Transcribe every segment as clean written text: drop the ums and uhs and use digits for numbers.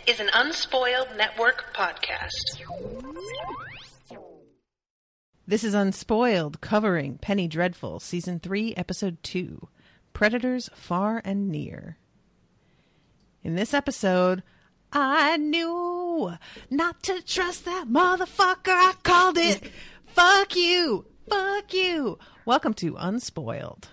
is an Unspoiled Network podcast. This is Unspoiled, covering Penny Dreadful, Season 3, Episode 2, Predators Far and Near. In this episode, I knew not to trust that motherfucker. I called it. Fuck you. Fuck you. Welcome to Unspoiled.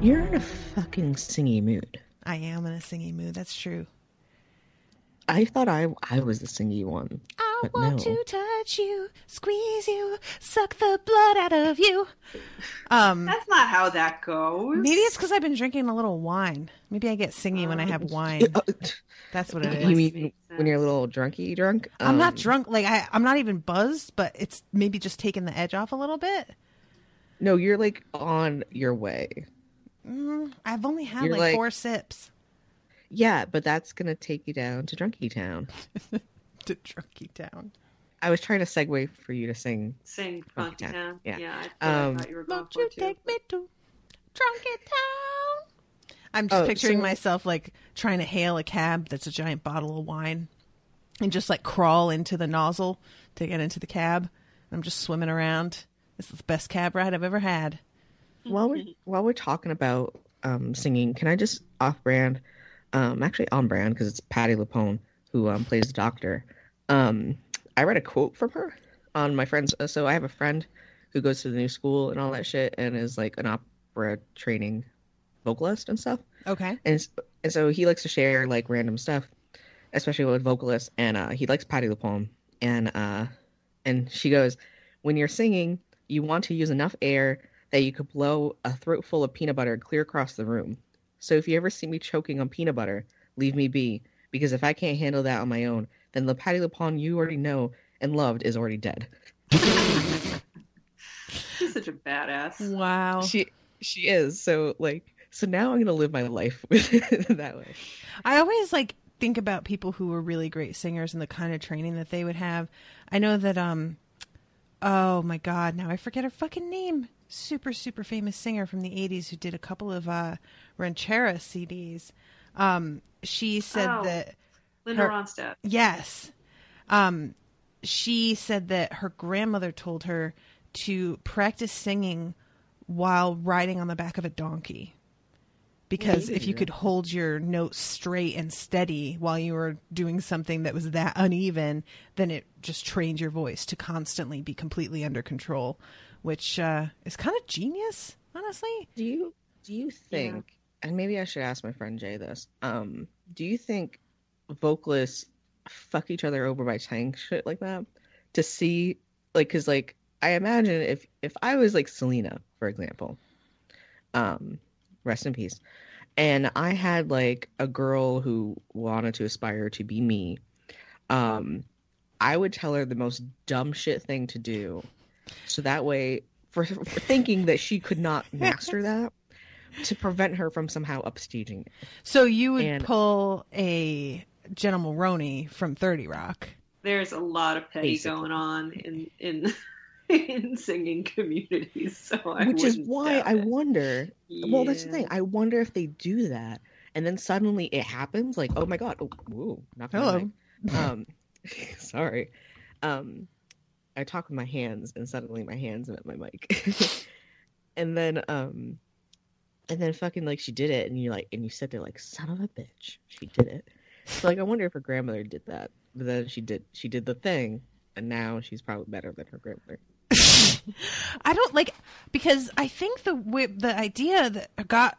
You're in a fucking singy mood. I am in a singy mood. That's true. I thought I was the singy one. I want to touch you, squeeze you, suck the blood out of you. That's not how that goes. Maybe it's because I've been drinking a little wine. Maybe I get singy when I have wine. That's what it is. You mean when you're a little drunky drunk? I'm not drunk. Like I'm not even buzzed, but it's maybe just taking the edge off a little bit. No, you're like on your way. I've only had like 4 sips. Yeah, but that's going to take you down to Drunky Town. To Drunky Town. I was trying to segue for you to sing. Sing Drunky Town. Yeah. I thought you were going Won't for you it too. take me to Drunky Town? I'm just picturing myself like trying to hail a cab that's a giant bottle of wine and just like crawl into the nozzle to get into the cab. I'm just swimming around. This is the best cab ride I've ever had. While we're talking about singing, can I just off-brand, actually on-brand because it's Patti LuPone who plays the doctor. I read a quote from her on my friend's. So I have a friend who goes to the new school and all that shit and is like an opera training vocalist and stuff. Okay. And so he likes to share like random stuff, especially with vocalists. And he likes Patti LuPone. And she goes, when you're singing, you want to use enough air that you could blow a throat full of peanut butter clear across the room. So if you ever see me choking on peanut butter, leave me be, because if I can't handle that on my own, then the Patti LuPone you already know and loved is already dead. She's such a badass. Wow. She is. So now I'm gonna live my life with it that way. I always like think about people who were really great singers and the kind of training that they would have. I know that oh my god, now I forget her fucking name. Super famous singer from the 80s who did a couple of ranchera CDs. She said that Linda Ronstadt. Yes. She said that her grandmother told her to practice singing while riding on the back of a donkey. Because if you could hold your notes straight and steady while you were doing something that was that uneven, then it just trained your voice to constantly be completely under control, which is kind of genius, honestly. Do you think, and maybe I should ask my friend Jay this, do you think vocalists fuck each other over by saying shit like that? To see, like, because, like, I imagine if I was, like, Selena, for example, rest in peace, and I had, like, a girl who wanted to aspire to be me, I would tell her the most dumb shit thing to do. So that way, for thinking that she could not master that, to prevent her from somehow upstaging it. So you would pull a Jenna Maroney from 30 Rock. There's a lot of petty going on in singing communities. So which is why I wonder. Yeah. Well, that's the thing. I wonder if they do that, and then suddenly it happens. Like, oh my god! Oh, whoa! Not hello. Sorry. I talk with my hands, and suddenly my hands met my mic. and then fucking like she did it, and you sit there like, son of a bitch, she did it. So like I wonder if her grandmother did that, but then she did the thing, and now she's probably better than her grandmother. I don't like, because I think the idea that got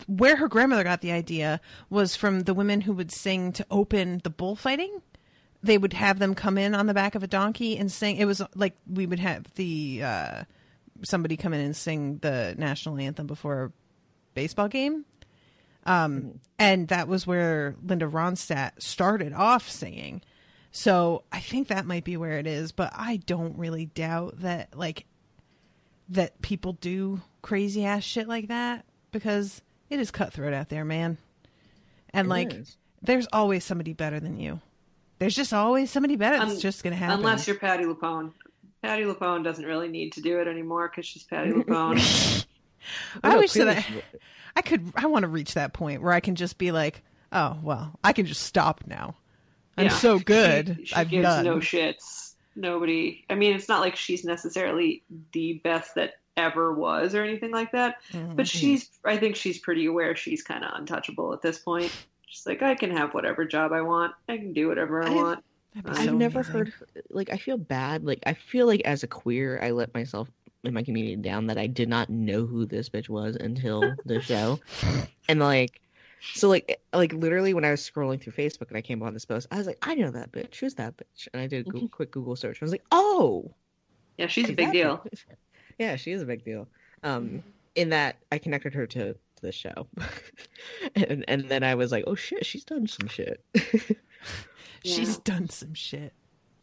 where her grandmother got the idea was from the women who would sing to open the bullfighting. They would have them come in on the back of a donkey and sing. It was like we would have the somebody come in and sing the national anthem before a baseball game. And that was where Linda Ronstadt started off singing. So I think that might be where it is, but I don't really doubt that that people do crazy ass shit like that, because it is cutthroat out there, man. And there's always somebody better than you. There's just always somebody better that's just going to happen. Unless you're Patti LuPone. Patti LuPone doesn't really need to do it anymore because she's Patti LuPone. I wish that I want to reach that point where I can just be like, oh, well, I can just stop now. I'm so good. She I've gives done. no shits. Nobody. I mean, it's not like she's necessarily the best that ever was or anything like that. But I think she's pretty aware she's kind of untouchable at this point. She's like, I can have whatever job I want. I can do whatever I want. I've never heard, I feel bad. I feel like as a queer, I let myself in my community down that I did not know who this bitch was until the show. And so literally when I was scrolling through Facebook and I came on this post, I was like, I know that bitch. Who's that bitch? And I did a quick Google search. I was like, oh, yeah, she's a big deal. Yeah, she is a big deal. In that I connected her to the show, and then I was like, oh shit, she's done some shit. She's done some shit.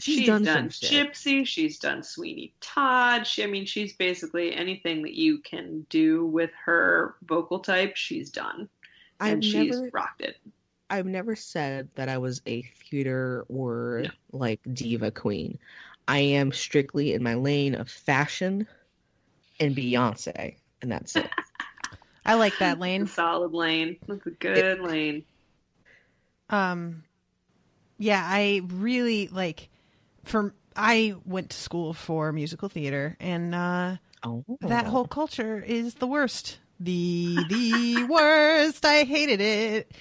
She's done some Gypsy. She's done Sweeney Todd. She's basically anything that you can do with her vocal type, she's done. She's rocked it. I've never said that I was a theater or diva queen. I am strictly in my lane of fashion and Beyonce, and that's it. I like that lane. That's a solid lane. That's a good lane. Yeah, I really I went to school for musical theater, and that whole culture is the worst. The worst. I hated it.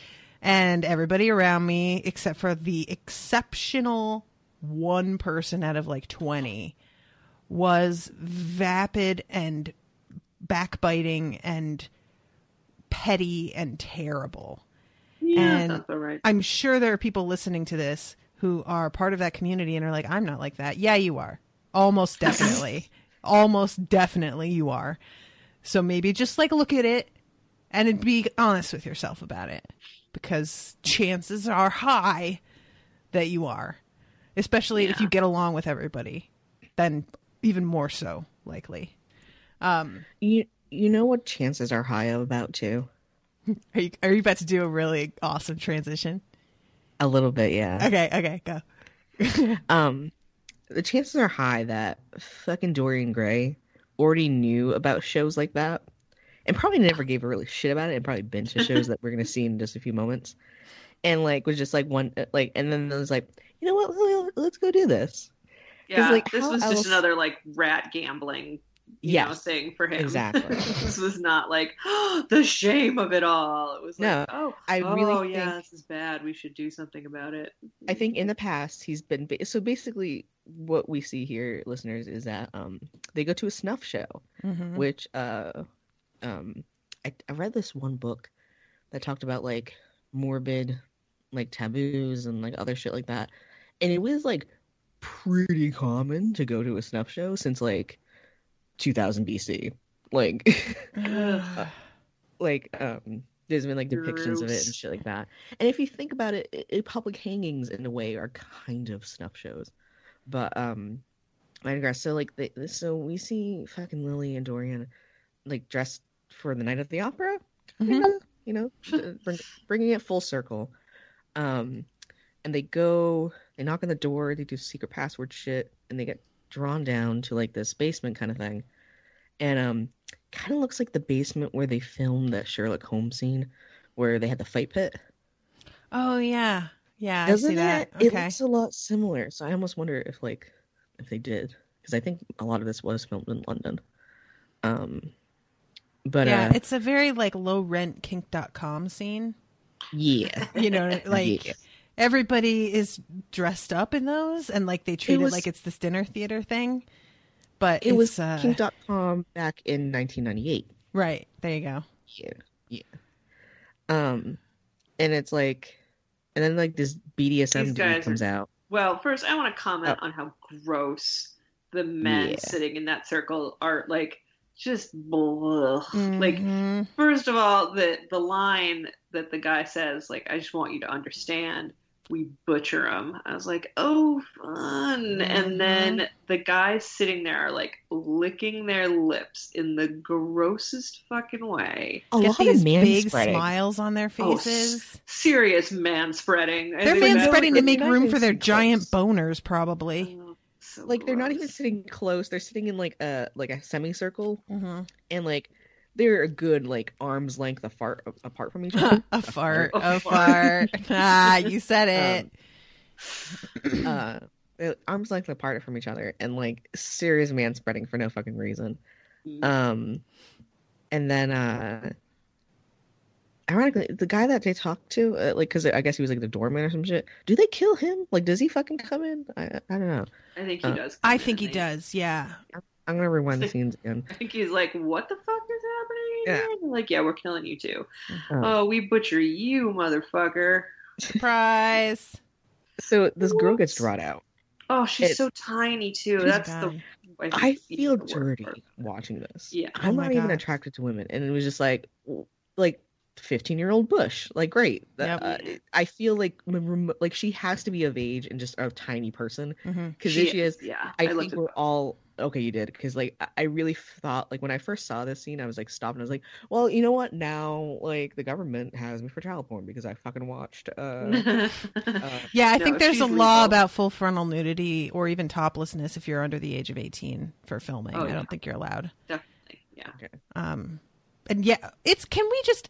And everybody around me, except for the exceptional one person out of 20, was vapid and backbiting and petty and terrible. Yeah, and that's all right. I'm sure there are people listening to this who are part of that community and are like, I'm not like that. Yeah, you are. Almost definitely. Almost definitely you are. So maybe just look at it and be honest with yourself about it, because chances are high that you are, especially if you get along with everybody, then even more so likely. You know what chances are high about too? Are you about to do a really awesome transition? A little bit, yeah. Okay, go. The chances are high that fucking Dorian Gray already knew about shows like that and probably never gave a really shit about it and probably been to shows that we're going to see in just a few moments. And was just one, and then it was you know what, let's go do this. Yeah, this was just another rat gambling thing for him. Exactly. This was not the shame of it all. It was this is bad. We should do something about it. I think in the past he's been so basically what we see here, listeners, is that they go to a snuff show, which I read this one book that talked about morbid taboos and other shit like that, and it was pretty common to go to a snuff show since 2000 BC. There's been depictions of it and shit like that. And if you think about it, public hangings in a way are kind of snuff shows. But I digress. So so we see fucking Lily and Dorian dressed for the night of the opera, bringing it full circle. And they knock on the door, they do secret password shit, and they get drawn down to this basement kind of thing, and kind of looks like the basement where they filmed that Sherlock Holmes scene where they had the fight pit. Oh yeah, Doesn't I see that. It Okay. looks a lot similar, so I almost wonder if they did, because I think a lot of this was filmed in London. But yeah, it's a very low rent kink.com scene. Yeah. Yeah. Everybody is dressed up in those, and they treat it like it's this dinner theater thing. But it was kink.com back in 1998. Right. There you go. Yeah. And it's and then this BDSM dude comes out. Well, first I want to comment on how gross the men sitting in that circle are. just blah. Mm-hmm. Like, first of all, the line that the guy says, like, I just want you to understand, we butcher them. I was like, oh, fun. And then the guys sitting there are like licking their lips in the grossest fucking way. A Get lot of these big manspreading. smiles on their faces. Serious manspreading. They're manspreading to make They're room not for their even giant close. boners, probably. So Like they're not gross. even sitting close. They're sitting in like a semicircle, Mm-hmm. and like they're a good like arm's length apart from each other. A fart. A A fart. Ah, you said it. Arm's length apart from each other, and like serious manspreading for no fucking reason. And then ironically, the guy that they talked to, like, because I guess he was like the doorman or some shit. Do they kill him? Like, does he fucking come in? I don't know. I think he does. I think he does, yeah. I'm gonna rewind the scenes again. I think he's like, what the fuck is happening? Yeah. Like, yeah, we're killing you too. Um, Oh, we butcher you, motherfucker. Surprise. So this girl What? gets brought out. Oh, she's It- so tiny too. She's That's bad. I feel the worst dirty part. watching this. Yeah. I'm Oh my not even God. attracted to women, and it was just like 15-year-old Bush, like great. Yep. I feel like she has to be of age and just a tiny person, Mm-hmm. because if she is, Yeah. I looked think at we're all okay. You did, because like I really thought, like when I first saw this scene, I was like stopped and I was like, well, you know what? Now like the government has me for child porn because I fucking watched. that. Yeah, I No, think there's she's a law legal. about full frontal nudity or even toplessness if you're under the age of 18 for filming. Oh, I yeah. don't think you're allowed. Definitely. Yeah. And yeah, can we just,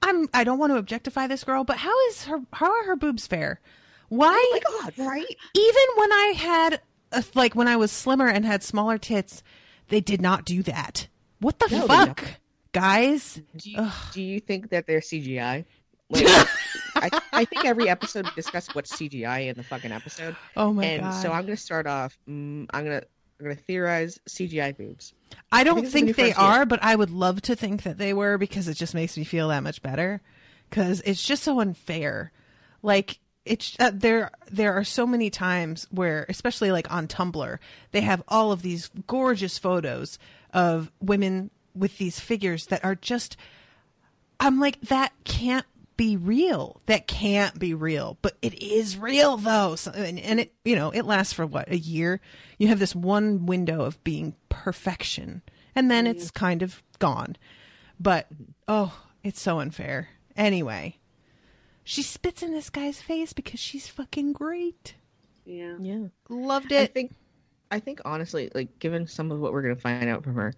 I don't want to objectify this girl, but how are her boobs fair? Why? Oh my god! Right? Even when I had, when I was slimmer and had smaller tits, they did not do that. What the No, they fuck, don't. guys? Do you think that they're CGI? Like, I think every episode we discuss what's CGI in the fucking episode. Oh my And god! so I'm gonna start off. I'm gonna theorize CGI boobs. I don't it's a new think they frontier. are, but I would love to think that they were because it just makes me feel that much better. Because it's just so unfair. Like it's there are so many times where, especially like on Tumblr, they have all of these gorgeous photos of women with these figures that are just. I'm like, that can't be real. That can't be real, but it is real though. So, and it, it lasts for what, a year. You have this one window of being perfection, and then it's kind of gone. But it's so unfair. Anyway, she spits in this guy's face because she's fucking great. Yeah. Yeah. Loved it. I think honestly, like given some of what we're gonna find out from her,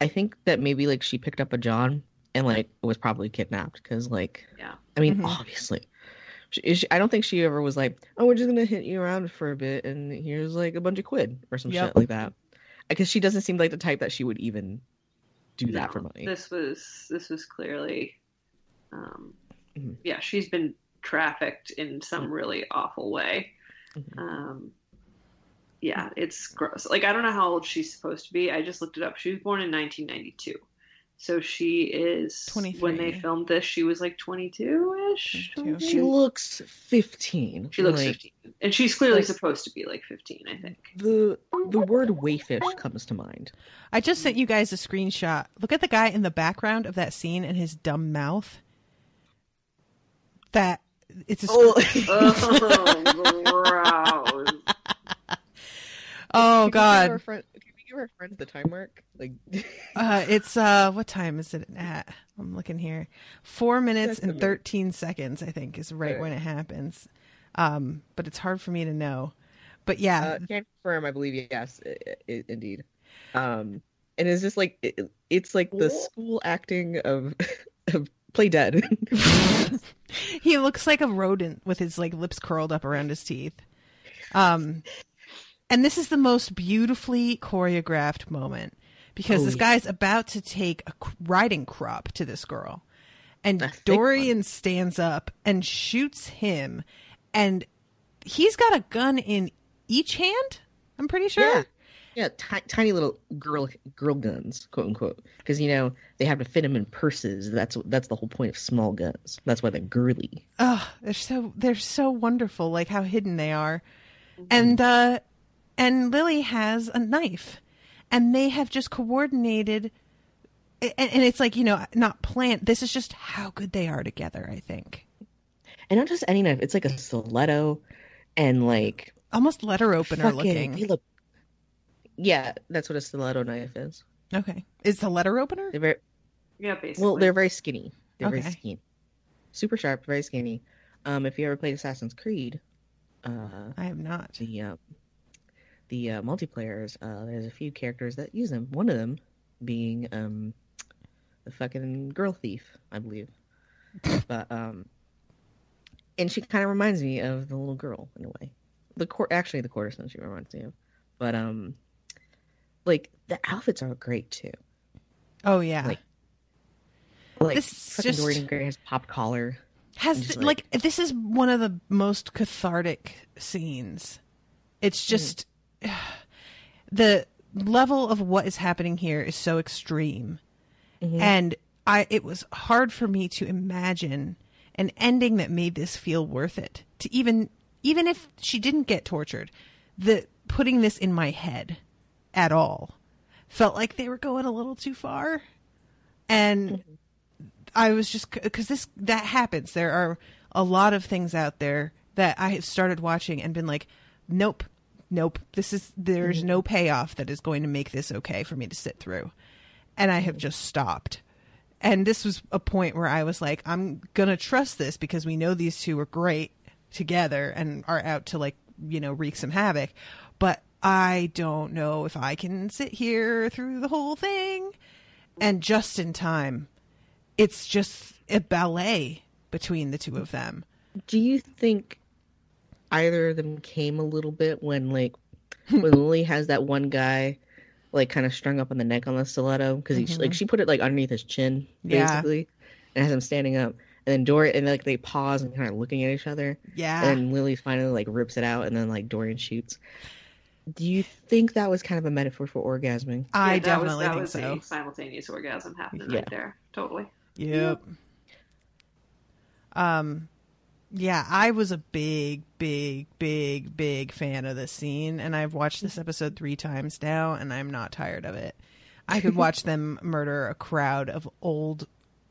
I think that maybe like she picked up a John and like was probably kidnapped because like Yeah. I mean Mhm. obviously I don't think she ever was like, oh, we're just gonna hit you around for a bit and here's like a bunch of quid or some Yep. shit like that, because she doesn't seem like the type that she would even do that No, for money. This was clearly, Mhm. yeah, she's been trafficked in some really awful way. Mhm. Yeah, it's gross. Like, I don't know how old she's supposed to be. I just looked it up. She was born in 1992. So she is, 23. when they filmed this, she was like 22-ish. 22. She looks 15. She looks like, 15. And she's clearly like- supposed to be like 15, I think. The word wayfish comes to mind. I just sent you guys a screenshot. Look at the guy in the background of that scene and his dumb mouth. That it's a Oh, Oh, gross. oh god. Can we give our friends the time mark? Like, It's what time is it at? I'm looking here. 4 minutes That's and a minute. 13 seconds, I think, is right Okay. when it happens. But it's hard for me to know. But yeah, can confirm. I believe yes, indeed. And it's just like it's like the school acting of of Play Dead. he looks like a rodent with his like lips curled up around his teeth. And this is the most beautifully choreographed moment because this guy's about to take a riding crop to this girl, and A thick Dorian stands up and shoots him, and he's got a gun in each hand. I'm pretty sure. Yeah, tiny little girl guns, quote unquote, because they have to fit them in purses. That's the whole point of small guns. That's why they're girly. Oh, they're so wonderful, like how hidden they are. And Lily has a knife, and they have just coordinated and it's like, not planned. This is just how good they are together, I think. And not just any knife. It's like a stiletto and like almost letter opener looking. Yeah, that's what a stiletto knife is. Okay. Is the letter opener? They're very, Yeah, basically. well, they're very skinny. They're Okay. very skinny. Super sharp, very skinny. If you ever played Assassin's Creed, I have not. the multiplayers, there's a few characters that use them. One of them being the fucking girl thief, I believe. But and she kind of reminds me of the little girl in a way. Actually, the quarterstone she reminds me of. But like the outfits are great too. Oh yeah. Like this fucking just Dorian Gray has popped collar. This is one of the most cathartic scenes. It's just the level of what is happening here is so extreme. Mm-hmm. And it was hard for me to imagine an ending that made this feel worth it. To even if she didn't get tortured, putting this in my head at all felt like they were going a little too far. And I was just, because that happens. There are a lot of things out there that I have started watching and been like, nope, there's no payoff that is going to make this okay for me to sit through. And I have just stopped. And this was a point where I was like, I'm going to trust this because we know these two are great together and are out to wreak some havoc. But I don't know if I can sit here through the whole thing. And just in time, it's just a ballet between the two of them. Do you think either of them came a little bit when when Lily has that one guy kind of strung up on the neck on the stiletto because she put it underneath his chin basically and has him standing up, and then Dorian and they pause and kind of looking at each other, and Lily finally rips it out, and then Dorian shoots. Do you think that was kind of a metaphor for orgasming? I definitely think so. That was a simultaneous orgasm happening right there. Totally. Yep. Yeah, I was a big fan of this scene, and I've watched this episode 3 times now, and I'm not tired of it. I could watch them murder a crowd of old,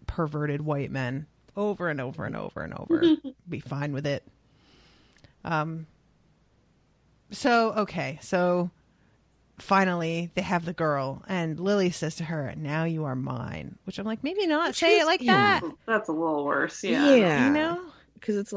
perverted white men over and over and over and over. Be fine with it. So finally they have the girl, and Lily says to her, "Now you are mine," which I'm like, maybe not say it like that. That's a little worse. Yeah. Because it's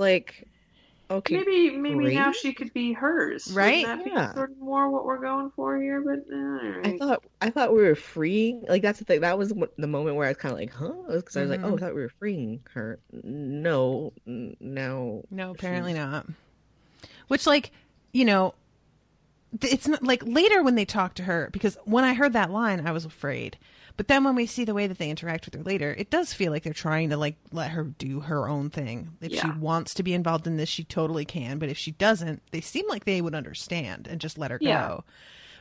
okay, maybe great. now she could be hers, right? Wouldn't that be sort of more what we're going for here? But all right. I thought we were freeing. That's the thing. That was the moment where I was kind of huh? Because I was like, oh, I thought we were freeing her. No, apparently not. Which it's not later when they talk to her, because when I heard that line, I was afraid. But then when we see the way that they interact with her later, it does feel like they're trying to let her do her own thing. If she wants to be involved in this, she totally can. But if she doesn't, they seem like they would understand and just let her go.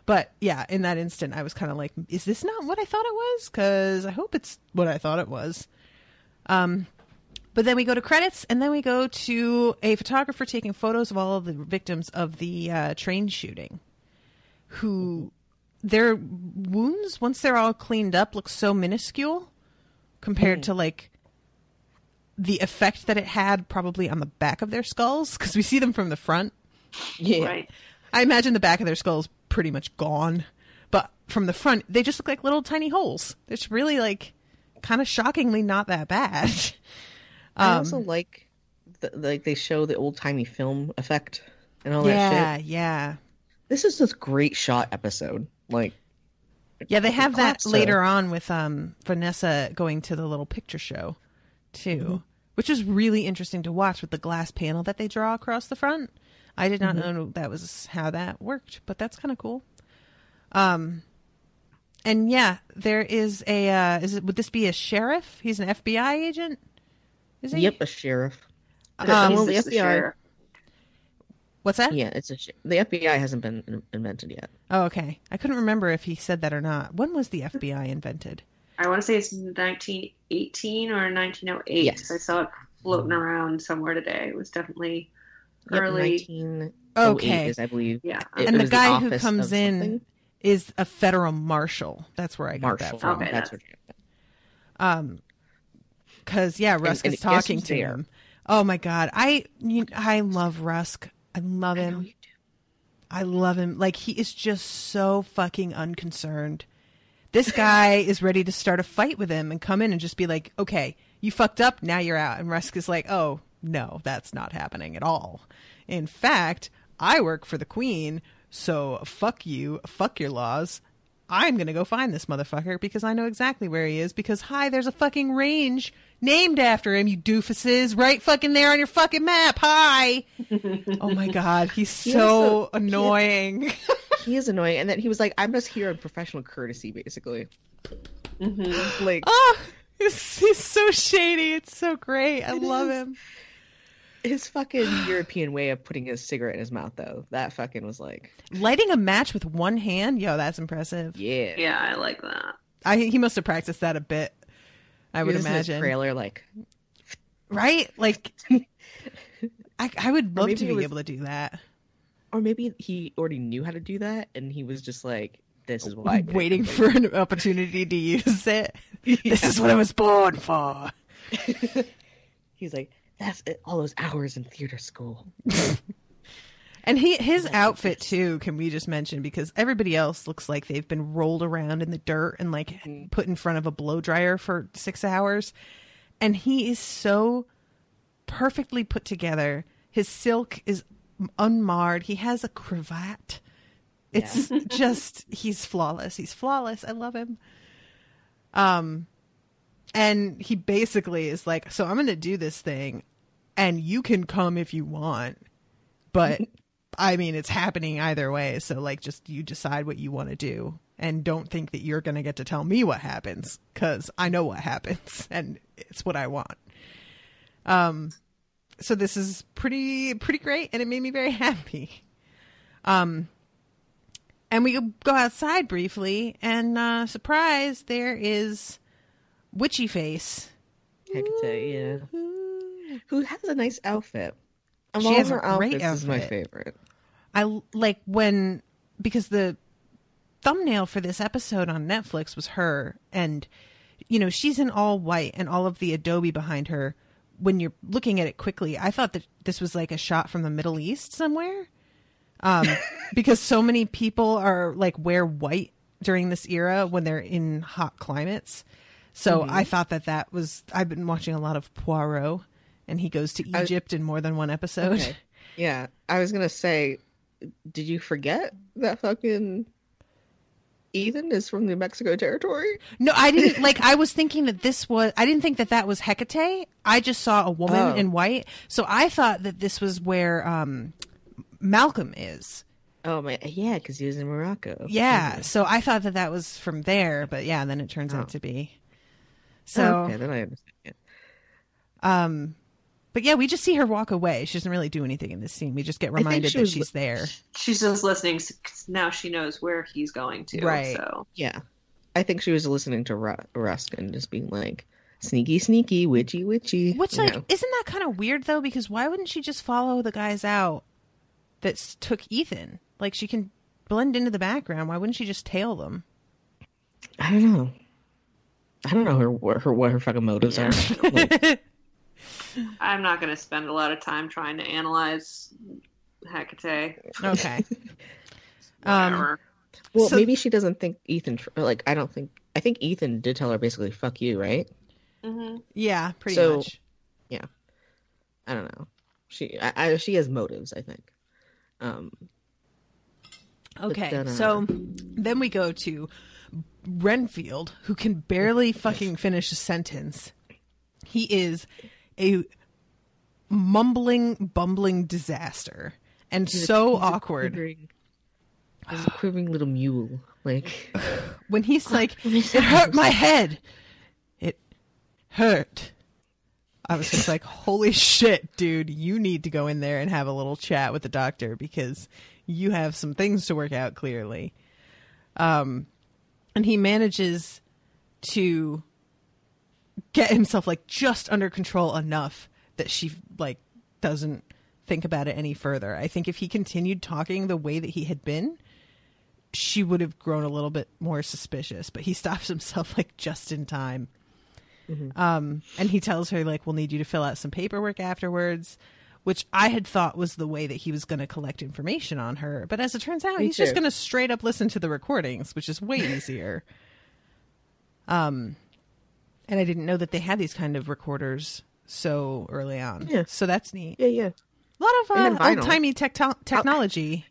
But yeah, in that instant, I was kind of like, is this not what I thought it was? Because I hope it's what I thought it was. But then we go to credits, and then we go to a photographer taking photos of all of the victims of the train shooting, who their wounds, once they're all cleaned up, look so minuscule compared to the effect that it had probably on the back of their skulls, because we see them from the front. Yeah. Right. I imagine the back of their skull's pretty much gone, but from the front, they just look like little tiny holes. It's really kind of shockingly not that bad. I also like they show the old timey film effect and all that shit. Yeah. This is this great shot episode. They have that later on with Vanessa going to the little picture show too, which is really interesting to watch with the glass panel that they draw across the front. I did not know that was how that worked, but that's kind of cool. And there is would this be a sheriff? He's an FBI agent? Is he? Yep, a sheriff. The FBI. sheriff. What's that? Yeah, the FBI hasn't been invented yet. Oh, okay. I couldn't remember if he said that or not. When was the FBI invented? I want to say it's 1918 or 1908. Yes. I saw it floating around somewhere today. It was definitely early. 1908 is, I believe. Yeah. And the guy who comes in is a federal marshal. That's where I got that from. Okay, That's what Because Rusk is talking to there. him. Oh my god, I love Rusk. I love him. I know you do. I love him. Like, he is just so fucking unconcerned. This guy is ready to start a fight with him and come in and just be like, okay, you fucked up, now you're out. And Rusk is like, oh no, that's not happening at all. In fact, I work for the Queen, so fuck you, fuck your laws. I'm gonna go find this motherfucker because I know exactly where he is, because hi, there's a fucking range named after him, you doofuses, right fucking there on your fucking map. Hi. Oh my god, he's so annoying. He is annoying, and then he was like, I'm just here on professional courtesy, basically. Mm-hmm. Like, he's so shady. It's so great. I love him. His fucking European way of putting his cigarette in his mouth, though, that fucking was like... Lighting a match with one hand? Yo, that's impressive. Yeah. Yeah, I like that. He must have practiced that a bit, I would imagine. In his trailer, like... Right? Like, I would love to be able to do that. Or maybe he already knew how to do that, and he was just like, this is what I did. Waiting for an opportunity to use it. This is what I was born for. He's like, that's it, all those hours in theater school. And his outfit too, can we just mention, because everybody else looks like they've been rolled around in the dirt and like put in front of a blow dryer for 6 hours. And he is so perfectly put together. His silk is unmarred. He has a cravat. It's just, he's flawless. He's flawless. I love him. And he basically is like, so I'm going to do this thing and you can come if you want, but I mean, it's happening either way. So like, just you decide what you want to do and don't think that you're going to get to tell me what happens, because I know what happens and it's what I want. So this is pretty great, and it made me very happy. And we go outside briefly, and surprise, there is Witchy Face. Hecate, yeah. Who has a nice outfit. Of She all has a her great outfits, this is my outfit. favorite. I like because the thumbnail for this episode on Netflix was her, and she's in all white, and all of the Adobe behind her, when you're looking at it quickly, I thought that this was like a shot from the Middle East somewhere. Because so many people are like wear white during this era when they're in hot climates. So I thought that was, I've been watching a lot of Poirot, and he goes to Egypt in more than one episode. Okay. Yeah. I was going to say, did you forget that fucking Ethan is from New Mexico territory? No, I didn't. Like, I was thinking that I didn't think that was Hecate. I just saw a woman in white. So I thought that this was where Malcolm is. Oh, my. Yeah, because he was in Morocco. Yeah. So I thought that was from there. But yeah, then it turns out to be. So, okay, then I understand. But yeah, we just see her walk away. She doesn't really do anything in this scene. We just get reminded that she's there. She's just listening. Now she knows where he's going to. Right. So. Yeah. I think she was listening to Rusk and just being like, sneaky, sneaky, witchy, witchy. Which, like, isn't that kind of weird, though? Because why wouldn't she just follow the guys out that took Ethan? Like, she can blend into the background. Why wouldn't she just tail them? I don't know. I don't know what her fucking motives are. Like, I'm not going to spend a lot of time trying to analyze Hecate. Okay. Whatever. Well, maybe she doesn't think Ethan. Like, I think Ethan did tell her basically, "Fuck you," right? Mm-hmm. Yeah, pretty much. Yeah. I don't know. She has motives, I think. Okay, then, so then we go to Renfield, who can barely fucking finish a sentence. He is a mumbling, bumbling disaster, and he's awkward. He's a quivering little mule. Like, when he's like, "It hurt my head. It hurt." I was just like, holy shit, dude, you need to go in there and have a little chat with the doctor, because you have some things to work out, clearly. And he manages to get himself like just under control enough that she like doesn't think about it any further. I think if he continued talking the way that he had been, she would have grown a little bit more suspicious, but he stops himself like just in time. And he tells her, like, we'll need you to fill out some paperwork afterwards, which I had thought was the way that he was going to collect information on her. But as it turns out, he's just going to straight up listen to the recordings, which is way easier. And I didn't know that they had these kind of recorders so early on. Yeah. So that's neat. Yeah. A lot of old-timey technology.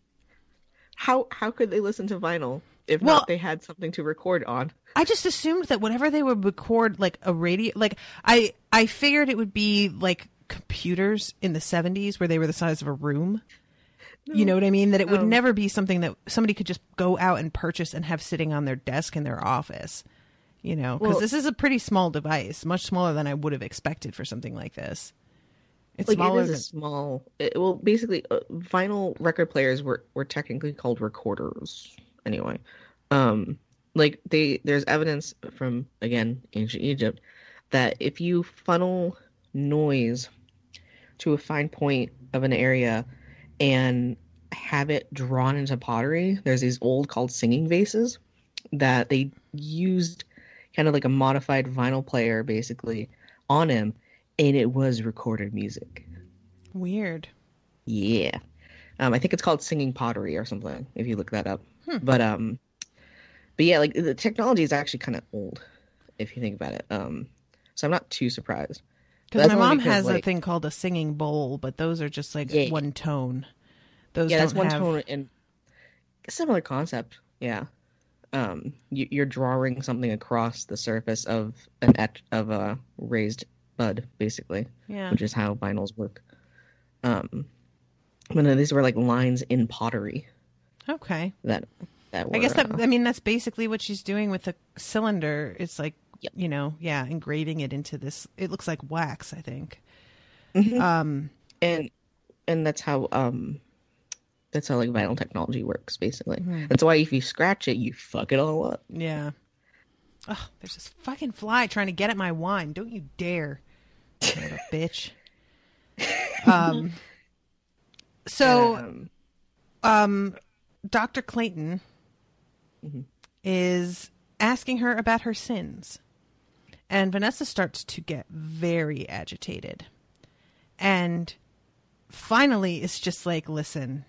How could they listen to vinyl if not they had something to record on? I just assumed that whenever they would record like a radio, like I figured it would be like computers in the 70s where they were the size of a room. No. You know what I mean? That it would never be something that somebody could just go out and purchase and have sitting on their desk in their office. You know, because this is a pretty small device, much smaller than I would have expected for something like this. It's like, smaller. It is small. Basically, vinyl record players were technically called recorders. Anyway, like there's evidence from, again, ancient Egypt, that if you funnel noise to a fine point of an area and have it drawn into pottery, there's these old called singing vases that they used kind of like a modified vinyl player basically on him, and it was recorded music. Weird. Yeah. I think it's called singing pottery or something if you look that up. But yeah, like the technology is actually kind of old if you think about it. So I'm not too surprised. Because my mom has a thing called a singing bowl, but those are just like one tone. Those that's one tone and similar concept. Yeah. You're drawing something across the surface of a raised bud, basically. Yeah. Which is how vinyls work. But no, these were like lines in pottery. Okay. That were, I guess that's basically what she's doing with the cylinder. It's like, you know, engraving it into this. It looks like wax, I think. Mm-hmm. And that's how like vinyl technology works, basically. Mm-hmm. That's why if you scratch it, you fuck it all up. Yeah. Oh, there's this fucking fly trying to get at my wine. Don't you dare. Son of a bitch. Dr. Clayton is asking her about her sins. And Vanessa starts to get very agitated. And finally, it's just like, listen,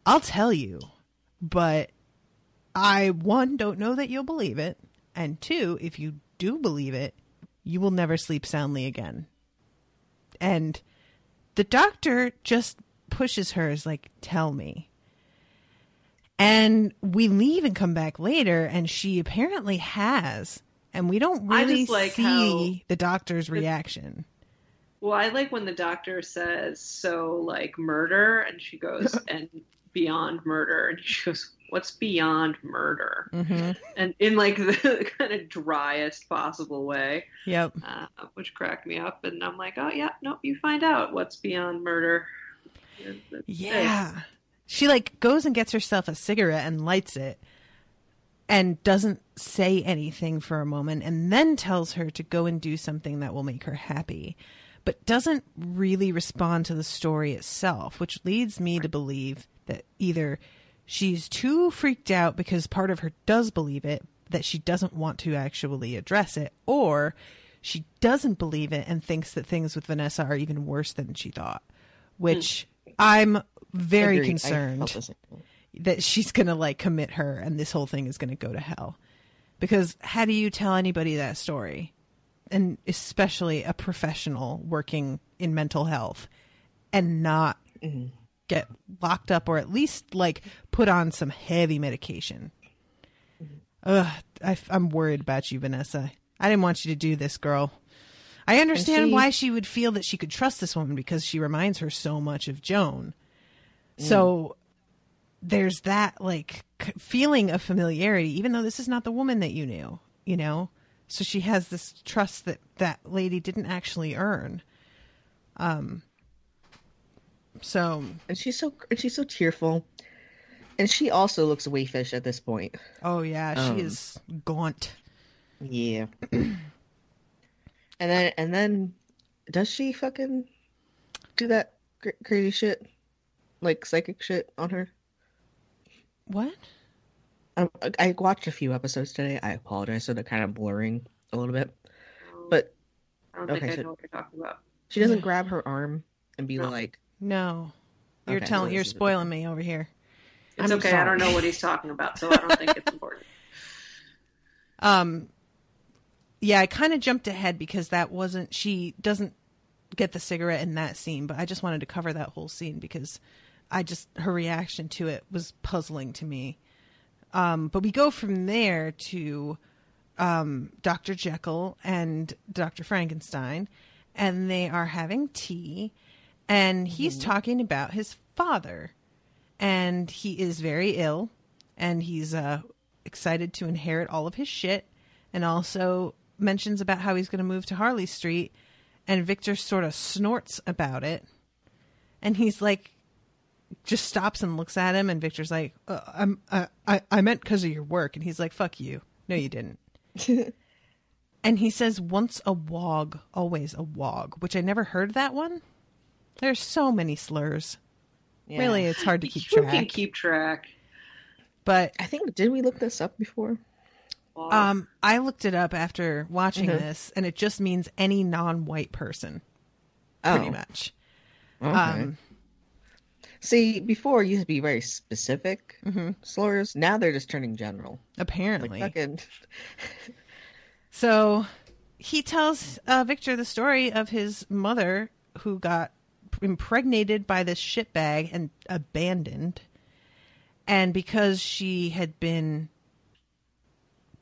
I'll tell you, but I, one, don't know that you'll believe it. And two, if you do believe it, you will never sleep soundly again. And the doctor just pushes her, is like, tell me. And we leave and come back later, and she apparently has. And we don't really see the doctor's reaction. Well, I like when the doctor says, so, like, murder, and she goes, and beyond murder, and she goes, what's beyond murder? Mm-hmm. And in, like, the kind of driest possible way. Yep. Which cracked me up, and I'm like, oh, yeah, nope, you find out what's beyond murder. Yeah. She, like, goes and gets herself a cigarette and lights it, and doesn't say anything for a moment, and then tells her to go and do something that will make her happy, but doesn't really respond to the story itself, which leads me to believe that either she's too freaked out because part of her does believe it, that she doesn't want to actually address it, or she doesn't believe it and thinks that things with Vanessa are even worse than she thought, which I'm very concerned that she's going to, like, commit her and this whole thing is going to go to hell. Because how do you tell anybody that story? And especially a professional working in mental health and not get locked up or at least, like, put on some heavy medication. I'm worried about you, Vanessa. I didn't want you to do this, girl. I understand why she would feel that she could trust this woman because she reminds her so much of Joan. So there's that, like, feeling of familiarity, even though this is not the woman that you knew, you know? So she has this trust that that lady didn't actually earn. And she's so tearful. And she also looks wayfish at this point. Oh yeah, she is gaunt. Yeah. And then does she fucking do that crazy shit? Like psychic shit on her? What? I watched a few episodes today. I apologize, so they're kind of blurring a little bit. don't Okay, think I so- know what you're talking about. She doesn't grab her arm and be No. like, No. You're Okay, so you're this is spoiling me over here. It's I'm okay. I don't sorry. know what he's talking about, so I don't think it's important. Yeah, I kind of jumped ahead because she doesn't get the cigarette in that scene, but I just wanted to cover that whole scene because her reaction to it was puzzling to me. But we go from there to Dr. Jekyll and Dr. Frankenstein, and they are having tea, and he's talking about his father, and he is very ill, and he's excited to inherit all of his shit, and also mentions about how he's going to move to Harley Street, and Victor sort of snorts about it, and he's like, just stops and looks at him, and Victor's like, I meant because of your work, and he's like, fuck you. No, you didn't. And he says, once a wog, always a wog, which I never heard that one. There's so many slurs. yeah. Really, it's hard to keep Who track. can keep track? But I think, did we look this up before? Well, I looked it up after watching this, and it just means any non-white person, pretty much. Okay. See, before it used to be very specific slurs. Now they're just turning general. Apparently. Like fucking... So he tells Victor the story of his mother who got impregnated by this shitbag and abandoned. And because she had been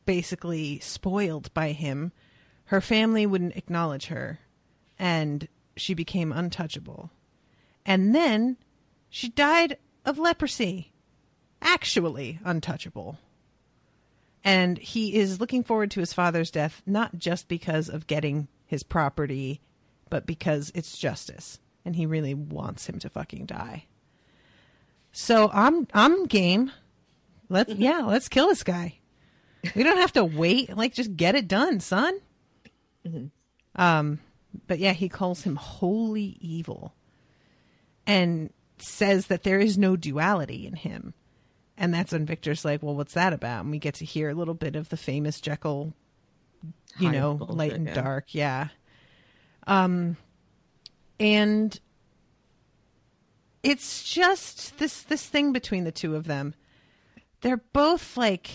basically spoiled by him, her family wouldn't acknowledge her. And she became untouchable. And then she died of leprosy. Actually untouchable. And he is looking forward to his father's death, not just because of getting his property, but because it's justice. And he really wants him to fucking die. So I'm game. Let's kill this guy. We don't have to wait. Like, just get it done, son. But yeah, he calls him wholly evil. And says that there is no duality in him. And that's when Victor's like, well, what's that about? And we get to hear a little bit of the famous Jekyll, Bullshit, light and yeah. dark. Yeah. And it's just this thing between the two of them. They're both like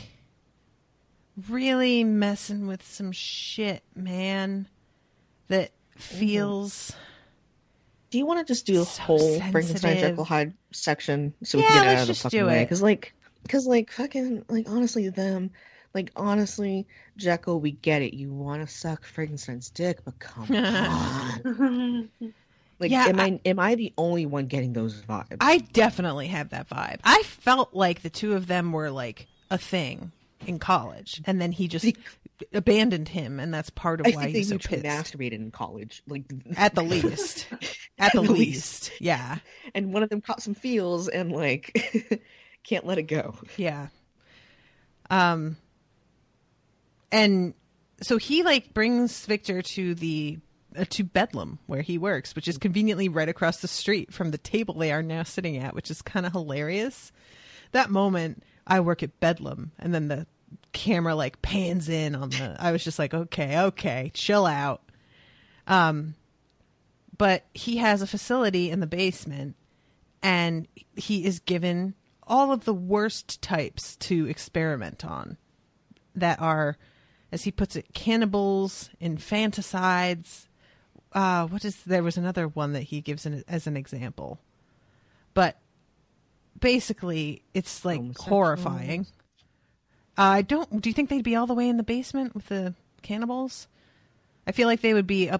really messing with some shit, man, that feels... Do you want to just do a So whole Frankenstein sensitive. Jekyll Hyde section so we Yeah, can get it let's out of the just fucking do way? it. Because fucking, honestly, Jekyll, we get it. You want to suck Frankenstein's dick, but come on. Yeah, Am I the only one getting those vibes? I definitely have that vibe. I felt like the two of them were like a thing in college, and then he just abandoned him, and that's part of I why think they he's so mutually pissed. masturbated in college, At the least. At the least. Yeah. and one of them caught some feels and can't let it go. Yeah. And so he brings Victor to to Bedlam where he works, which is conveniently right across the street from the table they are now sitting at, which is kind of hilarious. That moment, I work at Bedlam, and then the camera pans in on I was just like, okay, chill out. But he has a facility in the basement, and he is given all of the worst types to experiment on that are, as he puts it, cannibals, infanticides. There was another one that he gives as an example. But basically, it's horrifying. Do you think they'd be all the way in the basement with the cannibals? I feel like they would be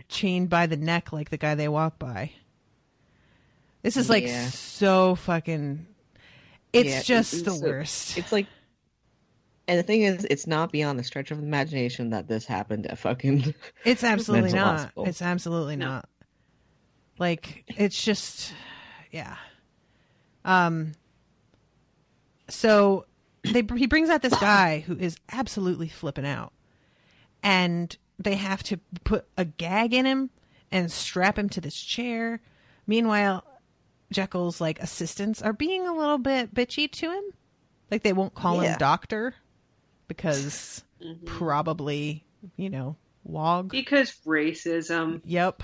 chained by the neck like the guy they walk by. This is so fucking... It's just the worst. It's and the thing is, it's not beyond the stretch of imagination that this happened at fucking... It's absolutely mental not. hospital. It's absolutely not. It's just... Yeah. So he brings out this guy who is absolutely flipping out. And they have to put a gag in him and strap him to this chair. Meanwhile, Jekyll's assistants are being a little bit bitchy to him. Like, they won't call him doctor because probably, Wog. Because racism. Yep.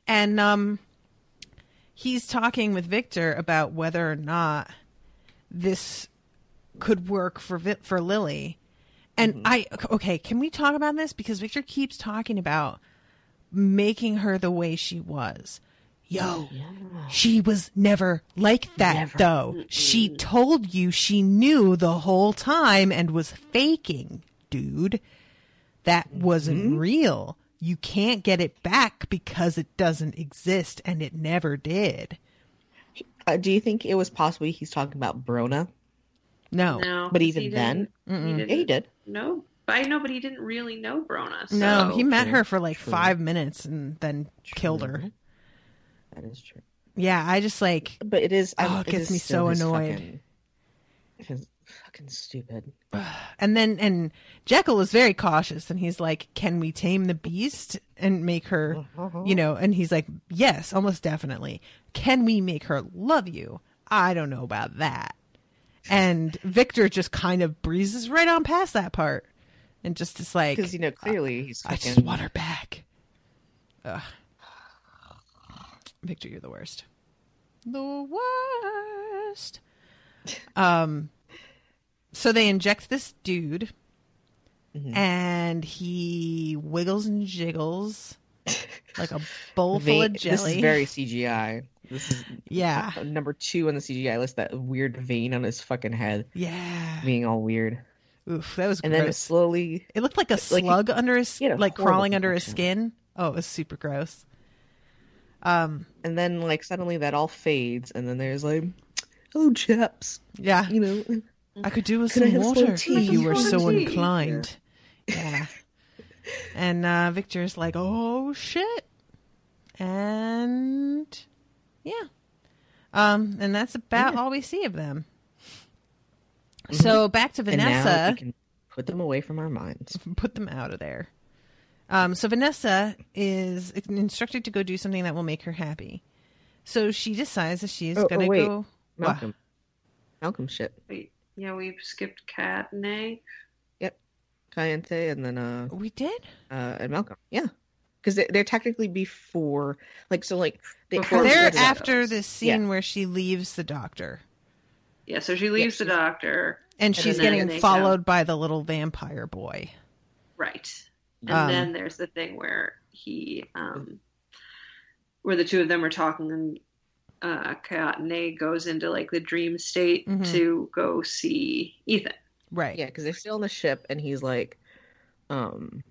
And he's talking with Victor about whether or not this could work for Lily. And okay, can we talk about this? Because Victor keeps talking about making her the way she was. Yo, she was never like that, though. She told you she knew the whole time and was faking, dude. That wasn't real. You can't get it back because it doesn't exist, and it never did. Do you think it was possibly he's talking about Brona? No. But even then? He did. No. I know, but he didn't really know Brona. So. No, he met her for like 5 minutes and then killed her. That is true. Yeah, I just like... But it is... it gets me so annoyed. Fucking stupid. And Jekyll is very cautious, and he's like, can we tame the beast and make her, and he's like, yes, almost definitely. Can we make her love you? I don't know about that. And Victor just kind of breezes right on past that part. And just is like... Because, clearly he's I just want her back. Ugh. Victor, you're the worst. The worst. So they inject this dude, and he wiggles and jiggles like a bowl full of jelly. This is very CGI. This is yeah number 2 on the CGI list. That weird vein on his fucking head. Yeah, being all weird. Oof, that was. And gross. then it slowly. It looked like a slug under his, like crawling under his function. skin. Oh, it was super gross. And then suddenly that all fades, and then there's like, "Oh, chaps, yeah, I could do with some water if you were so inclined." Yeah. And Victor's like, "Oh shit," and yeah, and that's about all we see of them. So back to Vanessa. And now we can put them away from our minds. Put them out of there. So Vanessa is instructed to go do something that will make her happy. So she decides that she is going to go. Malcolm. Malcolm shit. Wait, yeah, we skipped Kat and A. Yep, Kayente, and then we did. And Malcolm. Yeah, because they're technically before. They're after this scene where she leaves the doctor. Yeah, so she leaves the doctor, and she's getting followed by the little vampire boy. Right. And then there's the thing where where the two of them are talking, and Kayatane goes into the dream state to go see Ethan. Right. Yeah, because they're still on the ship, and he's like, they're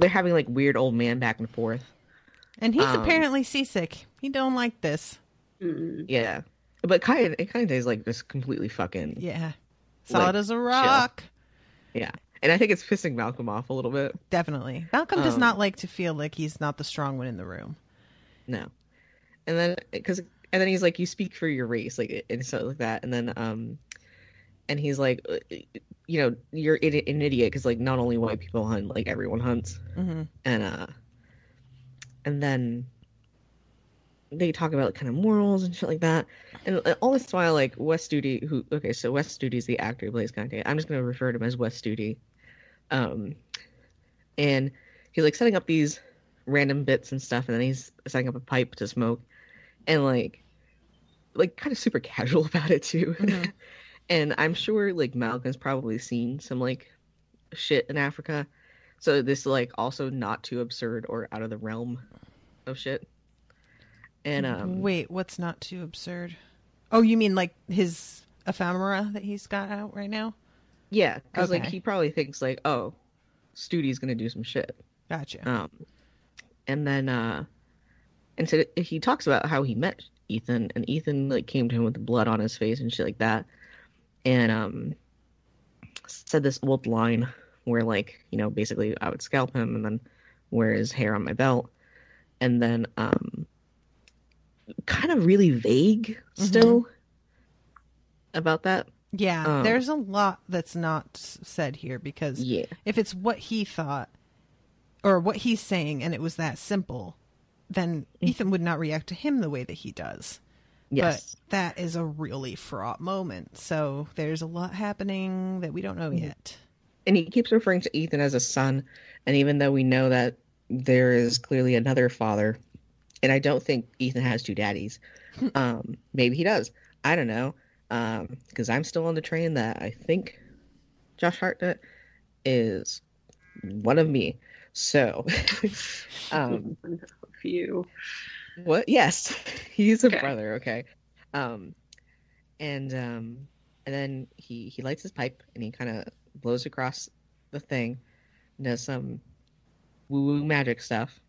having weird old man back and forth. And he's apparently seasick. He don't like this. Yeah. But Kayate is just completely fucking... Yeah. Solid as a rock. Chill. Yeah. And I think it's pissing Malcolm off a little bit. Definitely. Malcolm does not like to feel like he's not the strong one in the room. No. And then he's like, you speak for your race, and stuff like that. And then and he's like, you're an idiot because not only white people hunt, everyone hunts. And then they talk about kind of morals and shit like that. And all this while, Wes Studi, so Wes Studi is the actor who plays Kante. I'm just going to refer to him as Wes Studi. And he's setting up these random bits and stuff, and then he's setting up a pipe to smoke, and kind of super casual about it too. And I'm sure Malcolm's probably seen some shit in Africa, so this also not too absurd or out of the realm of shit. And wait, what's not too absurd? Oh, you mean his ephemera that he's got out right now? Yeah, because he probably thinks oh, Studi's gonna do some shit. Gotcha. And then and so he talks about how he met Ethan, and Ethan came to him with blood on his face and shit like that, and said this old line where basically I would scalp him and then wear his hair on my belt, and then kind of really vague still about that. Yeah, there's a lot that's not said here because if it's what he thought or what he's saying and it was that simple, then Ethan would not react to him the way that he does. Yes. But that is a really fraught moment. So there's a lot happening that we don't know yet. And he keeps referring to Ethan as a son, and even though we know that there is clearly another father, and I don't think Ethan has two daddies. Maybe he does. I don't know. Because I'm still on the train that I think Josh Hartnett is one of me. So, you. what? Yes, he's a Okay. brother. Okay. And then he lights his pipe and he kind of blows across the thing, does some woo-woo magic stuff,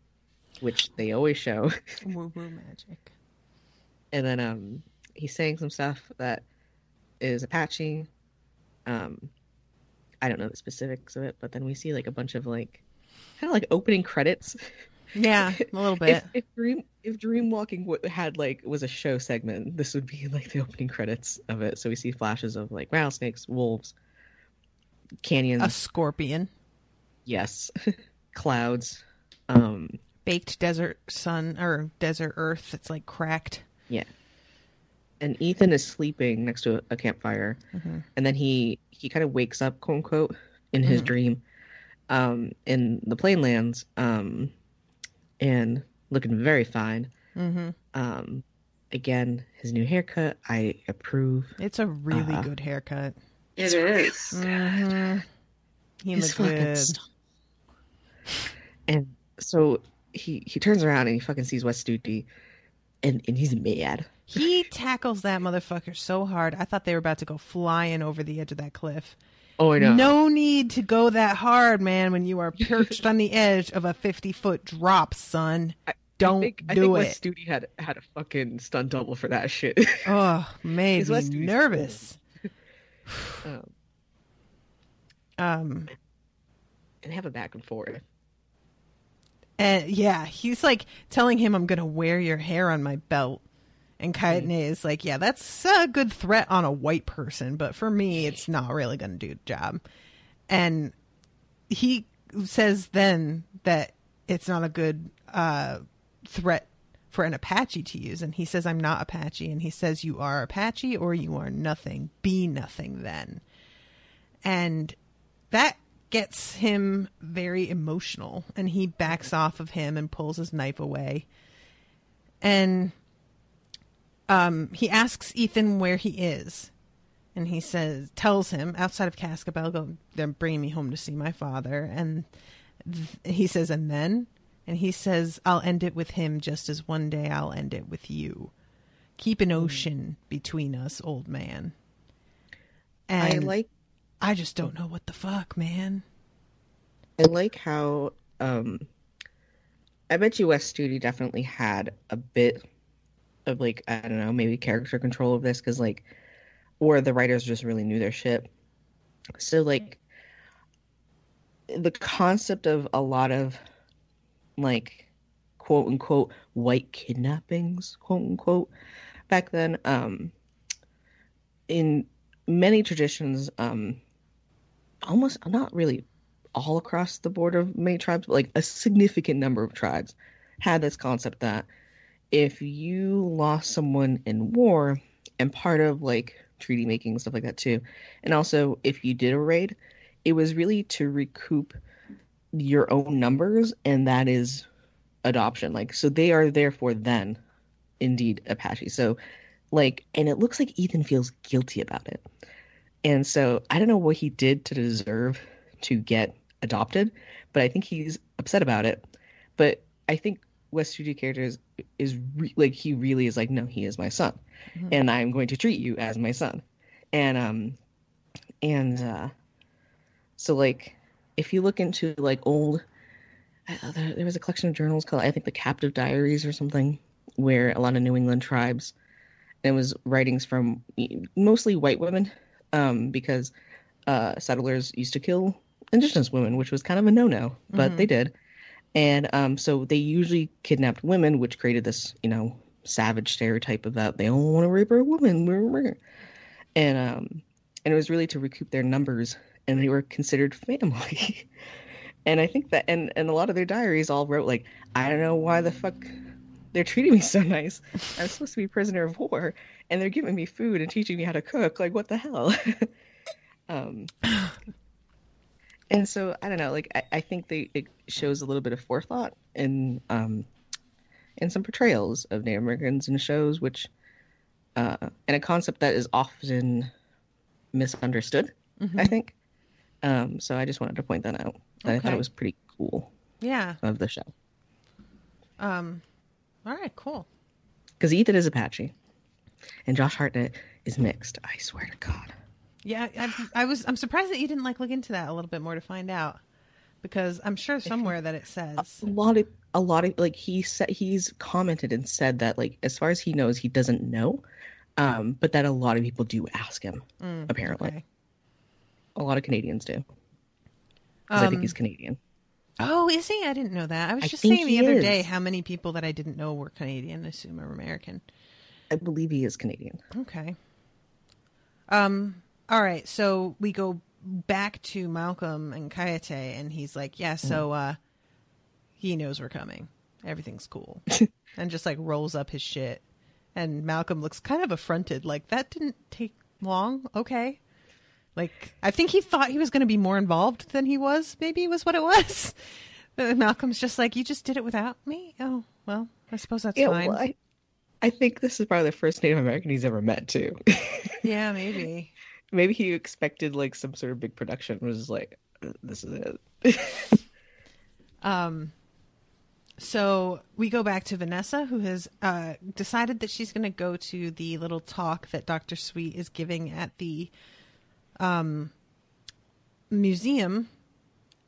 which they always show. Woo-woo magic. And then he's saying some stuff that is Apache. I don't know the specifics of it, but then we see like a bunch of like kind of like opening credits. Yeah, a little bit. If Dreamwalking had like was a show segment, this would be like the opening credits of it. So we see flashes of like rattlesnakes, wolves, canyons, A scorpion. yes, clouds. Baked desert sun or desert earth that's like cracked. Yeah. And Ethan is sleeping next to a campfire, and then he kind of wakes up, quote unquote, in his dream, in the Plainlands, and looking very fine. Again, his new haircut, I approve. It's a really good haircut. It is. Mm-hmm. He His looked fucking good. stuff. And so he turns around and he fucking sees West Studi, and he's mad. He tackles that motherfucker so hard. I thought they were about to go flying over the edge of that cliff. Oh, I know. No need to go that hard, man, when you are perched on the edge of a 50-foot drop, son. Don't I think do West it. Studi had a fucking stunt double for that shit. Oh, made Is me West Studi's nervous. And have a back and forth. And yeah, he's like telling him, I'm going to wear your hair on my belt. And Kaitane is like, yeah, that's a good threat on a white person, but for me, it's not really going to do the job. And he says then that it's not a good threat for an Apache to use. And he says, I'm not Apache. And he says, you are Apache or you are nothing. Be nothing then. And that gets him very emotional. And he backs off of him and pulls his knife away. And he asks Ethan where he is, and he tells him outside of Cascabel, they're bringing me home to see my father. And he says, and then, and he says, I'll end it with him just as one day I'll end it with you. Keep an ocean between us, old man. And I just don't know what the fuck, man. I like how, I bet you West Studi definitely had a bit of like, I don't know, maybe character control of this, because like, or the writers just really knew their shit. So like, the concept of a lot of like, quote unquote, white kidnappings, quote unquote, back then, in many traditions, almost not really all across the board of many tribes, but like a significant number of tribes had this concept that if you lost someone in war, and part of like treaty making and stuff like that too, and also if you did a raid, it was really to recoup your own numbers, and that is adoption. Like, so they are therefore then indeed Apache. So like, and it looks like Ethan feels guilty about it. And so I don't know what he did to deserve to get adopted, but I think he's upset about it. But I think West Studi character is like, he really is like, no, he is my son, and I'm going to treat you as my son. And so like, if you look into like old, there was a collection of journals called, I think, the Captive Diaries or something, where a lot of New England tribes, and it was writings from mostly white women, because settlers used to kill indigenous women, which was kind of a no-no, but they did. And so they usually kidnapped women, which created this, you know, savage stereotype of that they don't want to rape a woman. And it was really to recoup their numbers, and they were considered family. And I think that, and a lot of their diaries all wrote like, I don't know why the fuck they're treating me so nice. I'm supposed to be prisoner of war, and they're giving me food and teaching me how to cook. Like, what the hell? And so I don't know, like I think it shows a little bit of forethought in some portrayals of Native Americans in shows, which and a concept that is often misunderstood, I think. So I just wanted to point that out. I thought it was pretty cool. Yeah. Of the show. All right, cool. Because Ethan is Apache, and Josh Hartnett is mixed. I swear to God. Yeah, I'm surprised that you didn't look into that a little bit more to find out, because I'm sure somewhere that it says a lot of like he's commented and said that like as far as he knows he doesn't know, but that a lot of people do ask him apparently. Okay. A lot of Canadians do. I think he's Canadian. Oh, is he? I didn't know that. I was just saying the other day how many people that I didn't know were Canadian assume are American. I believe he is Canadian. Okay. All right, so we go back to Malcolm and Kayate, and he's like, yeah, so he knows we're coming. Everything's cool. And just like rolls up his shit. And Malcolm looks kind of affronted, like, that didn't take long. Okay. Like, I think he thought he was going to be more involved than he was, maybe was what it was. But Malcolm's just like, you just did it without me? Oh, well, I suppose that's fine. Well, I think this is probably the first Native American he's ever met, too. Yeah, maybe. Maybe he expected like some sort of big production, was just like, this is it. So we go back to Vanessa, who has decided that she's going to go to the little talk that Dr. Sweet is giving at the museum,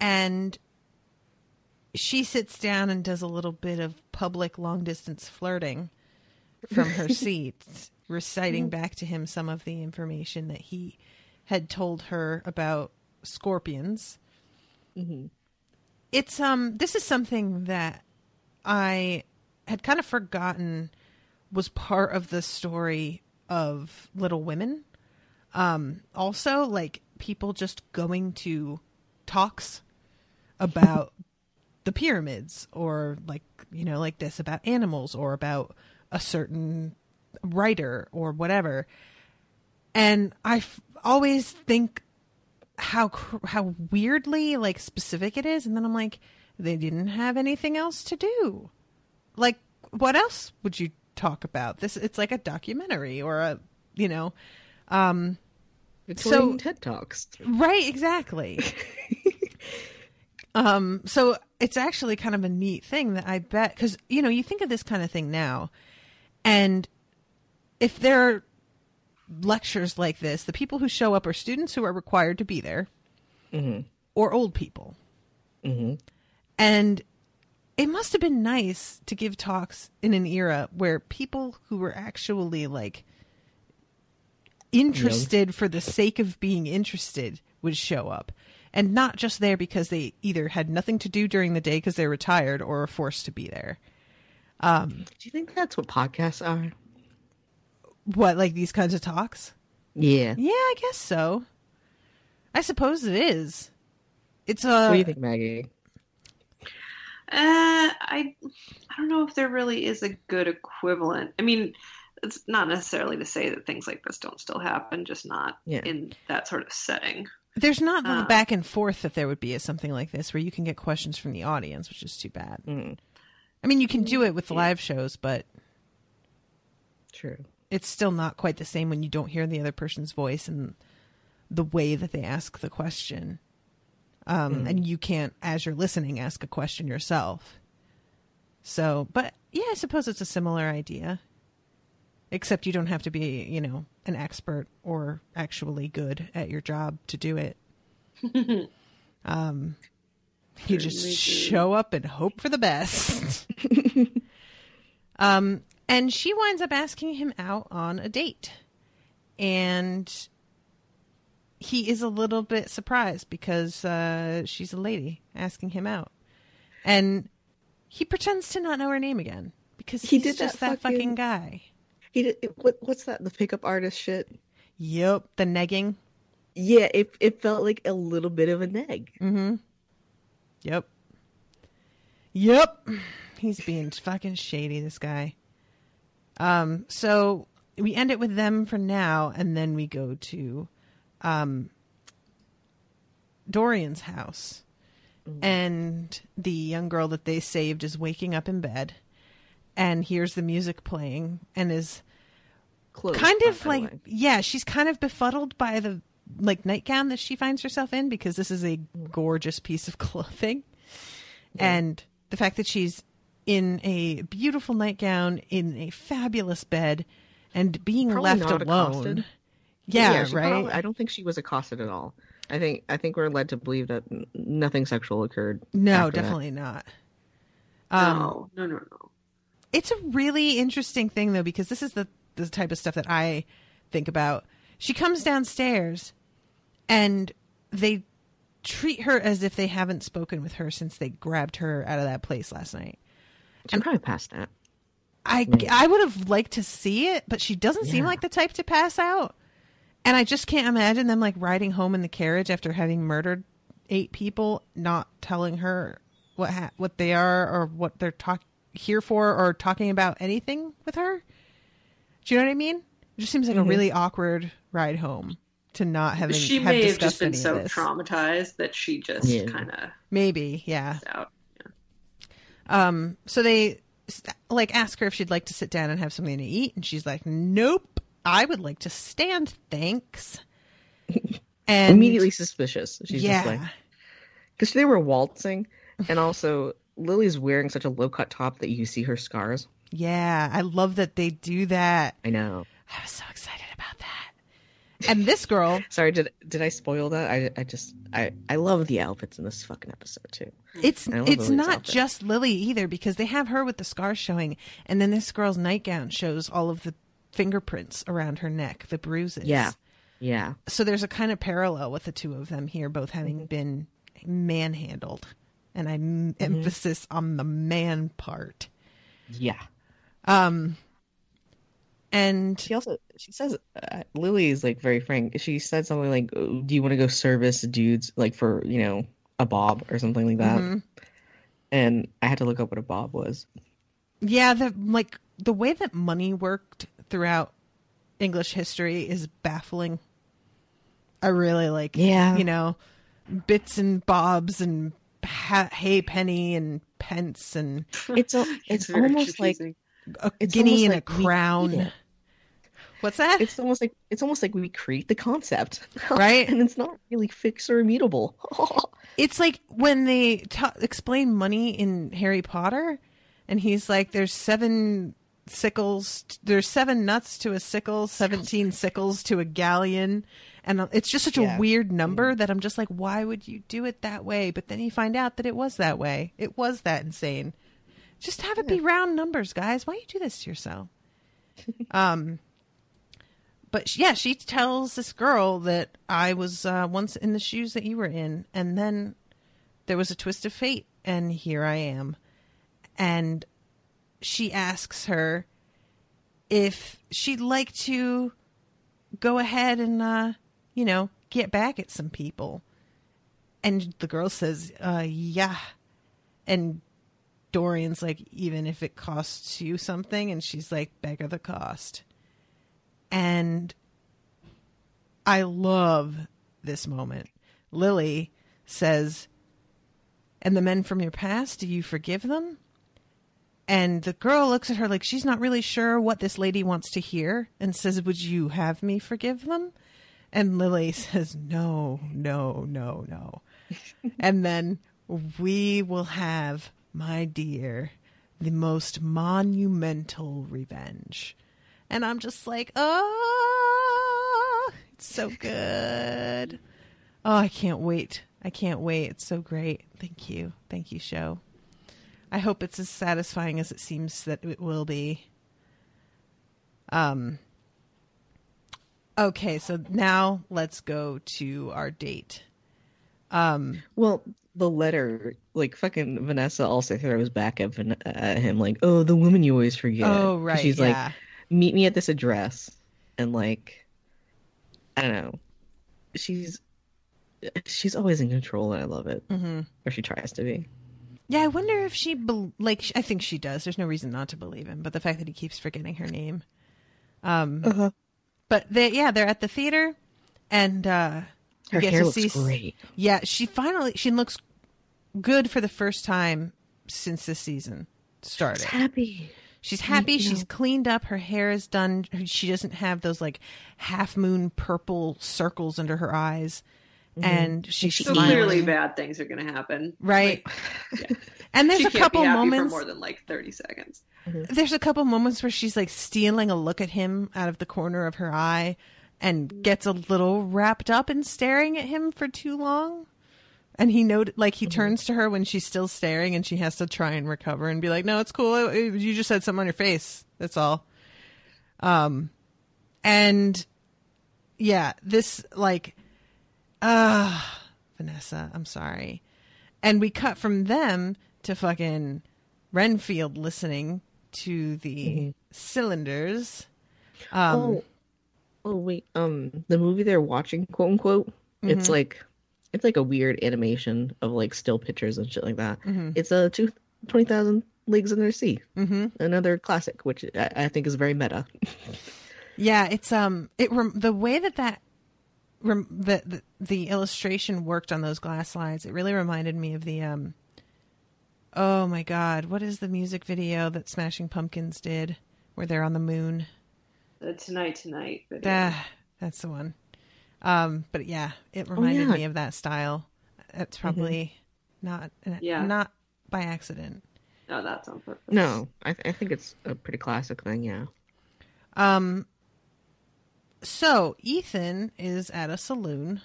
and she sits down and does a little bit of public long distance flirting from her seat, reciting back to him some of the information that he had told her about scorpions. Mm-hmm. It's this is something that I had kind of forgotten was part of the story of Little Women. Also, like, people just going to talks about the pyramids, or like, you know, like this about animals or about a certain writer or whatever. And I always think how weirdly like specific it is. And then I'm like, they didn't have anything else to do. Like, what else would you talk about? It's like a documentary or a, you know, Victorian TED Talks. Right, exactly. So it's actually kind of a neat thing that I bet, because, you know, you think of this kind of thing now, and if there are lectures like this, the people who show up are students who are required to be there, or old people. Mm-hmm. And it must have been nice to give talks in an era where people who were actually like interested for the sake of being interested would show up, and not just there because they either had nothing to do during the day because they're retired or are forced to be there. Do you think that's what podcasts are? What, like these kinds of talks? Yeah. Yeah, I guess so. I suppose it is. It's What do you think, Maggie? I don't know if there really is a good equivalent. I mean, it's not necessarily to say that things like this don't still happen, just not in that sort of setting. There's not the back and forth that there would be at something like this, where you can get questions from the audience, which is too bad. I mean, you can do it with live shows, but true, it's still not quite the same when you don't hear the other person's voice and the way that they ask the question. And you can't, as you're listening, ask a question yourself. So, but yeah, I suppose it's a similar idea. Except you don't have to be, you know, an expert or actually good at your job to do it. You just show up and hope for the best. And she winds up asking him out on a date. And he is a little bit surprised because she's a lady asking him out. And he pretends to not know her name again because he's just that fucking guy. He did, what's that? The pickup artist shit? Yep, the negging. Yeah, it felt like a little bit of a neg. Mm-hmm. Yep. He's being fucking shady, this guy. So we end it with them for now, and then we go to Dorian's house. And the young girl that they saved is waking up in bed and hears the music playing and is Close, kind of by the like, way. yeah, she's kind of befuddled by the like nightgown that she finds herself in, because this is a gorgeous piece of clothing. And the fact that she's in a beautiful nightgown in a fabulous bed and being Probably left not alone. accosted. Yeah, she right. I don't think she was accosted at all. I think we're led to believe that nothing sexual occurred. No, after that. definitely not. No. It's a really interesting thing, though, because this is the type of stuff that I think about. She comes downstairs, and they treat her as if they haven't spoken with her since they grabbed her out of that place last night. She probably passed that. I would have liked to see it, but she doesn't seem Yeah. like the type to pass out. And I just can't imagine them like riding home in the carriage after having murdered 8 people, not telling her what they are or what they're here for, or talking about anything with her. Do you know what I mean? It just seems like a really awkward ride home to not have She have may have discussed just been any so of this. traumatized that she just kind of Maybe, yeah. out. So they like ask her if she'd like to sit down and have something to eat, and she's like, "Nope, I would like to stand, thanks." And Immediately suspicious. She's yeah, just like, because they were waltzing, and also Lily's wearing such a low cut top that you see her scars. yeah, I love that they do that. I know. I was so excited about that. And this girl, Sorry, did I spoil that? I love the outfits in this fucking episode too. it's I love it's Lily's not outfit. just Lily either, because they have her with the scars showing, and then this girl's nightgown shows all of the fingerprints around her neck, the bruises. Yeah. So there's a kind of parallel with the two of them here, both having been manhandled, and emphasis on the man part. Yeah. And She says Lily is like very frank. She said something like, "Oh, do you want to go service dudes like for, a bob or something like that?" And I had to look up what a bob was. yeah, the way that money worked throughout English history is baffling. I really like, bits and bobs and halfpenny and pence and It's very almost like confusing. a It's guinea almost and like a we crown. eat it. What's that? it's almost like we create the concept, Right? And it's not really fixed or immutable. It's like when they explain money in Harry Potter, and he's like, there's 7 sickles, there's 7 nuts to a sickle, 17 sickles to a galleon. And it's just such a weird number that I'm just like, why would you do it that way? But then you find out that it was that way. It was that insane. Just have it be round numbers, guys. Why do you do this to yourself? But yeah, she tells this girl that I was once in the shoes that you were in, and then there was a twist of fate, and here I am. And she asks her if she'd like to go ahead and, get back at some people. And the girl says, yeah. And Dorian's like, even if it costs you something? And she's like, beggar the cost. And I love this moment. Lily says, and the men from your past, do you forgive them? And the girl looks at her like she's not really sure what this lady wants to hear, and says, would you have me forgive them? And Lily says, no. And then we will have, my dear, the most monumental revenge. And I'm just like, oh, it's so good. Oh, I can't wait. It's so great. Thank you, show. I hope it's as satisfying as it seems that it will be. Okay, so now let's go to our date. Well, the letter, like fucking Vanessa also throws back at him like, oh, the woman you always forget. Oh, right, She's yeah. like, meet me at this address. And like, I don't know. She's always in control, and I love it. Mm-hmm. Or she tries to be. Yeah, I wonder if she, I think she does. There's no reason not to believe him, but the fact that he keeps forgetting her name. But they're at the theater, and Her hair looks great. Yeah, she looks good for the first time since this season started. She's happy. She's cleaned up. Her hair is done. She doesn't have those like half moon purple circles under her eyes. And she's so smiling. Clearly bad things are going to happen. Right. Like, yeah. And there's she a can't couple be happy moments for more than like 30 seconds. There's a couple moments where she's like stealing a look at him out of the corner of her eye and gets a little wrapped up in staring at him for too long. And he he turns to her when she's still staring and she has to try and recover and be like, no, it's cool. You just had something on your face. That's all. And yeah, this Vanessa, I'm sorry. And we cut from them to fucking Renfield listening to the cylinders. Wait. The movie they're watching, quote unquote, it's like a weird animation of like still pictures and shit like that. It's 20,000 Leagues Under the Sea. Another classic, which I think is very meta. Yeah, it's the way that the illustration worked on those glass slides. It really reminded me of the oh my god, what is the music video that Smashing Pumpkins did where they're on the moon? The Tonight video. That's the one. But yeah, it reminded me of that style. It's probably not by accident. No, that's on purpose. No, I think it's a pretty classic thing. Yeah. So Ethan is at a saloon,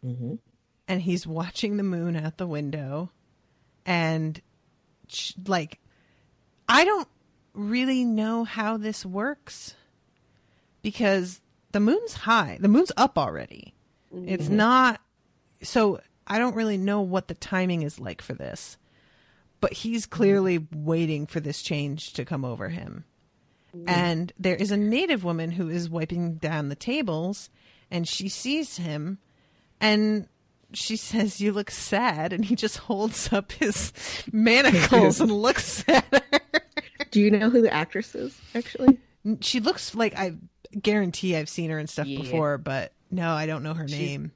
and he's watching the moon out the window, and I don't really know how this works because the moon's high, the moon's up already. It's not, so I don't really know what the timing is like for this, but he's clearly waiting for this change to come over him. And there is a native woman who is wiping down the tables, and she sees him, and she says, "You look sad," and he just holds up his manacles and looks at her. Do you know who the actress is, actually? She looks like, I guarantee I've seen her in stuff before, but no, I don't know her name.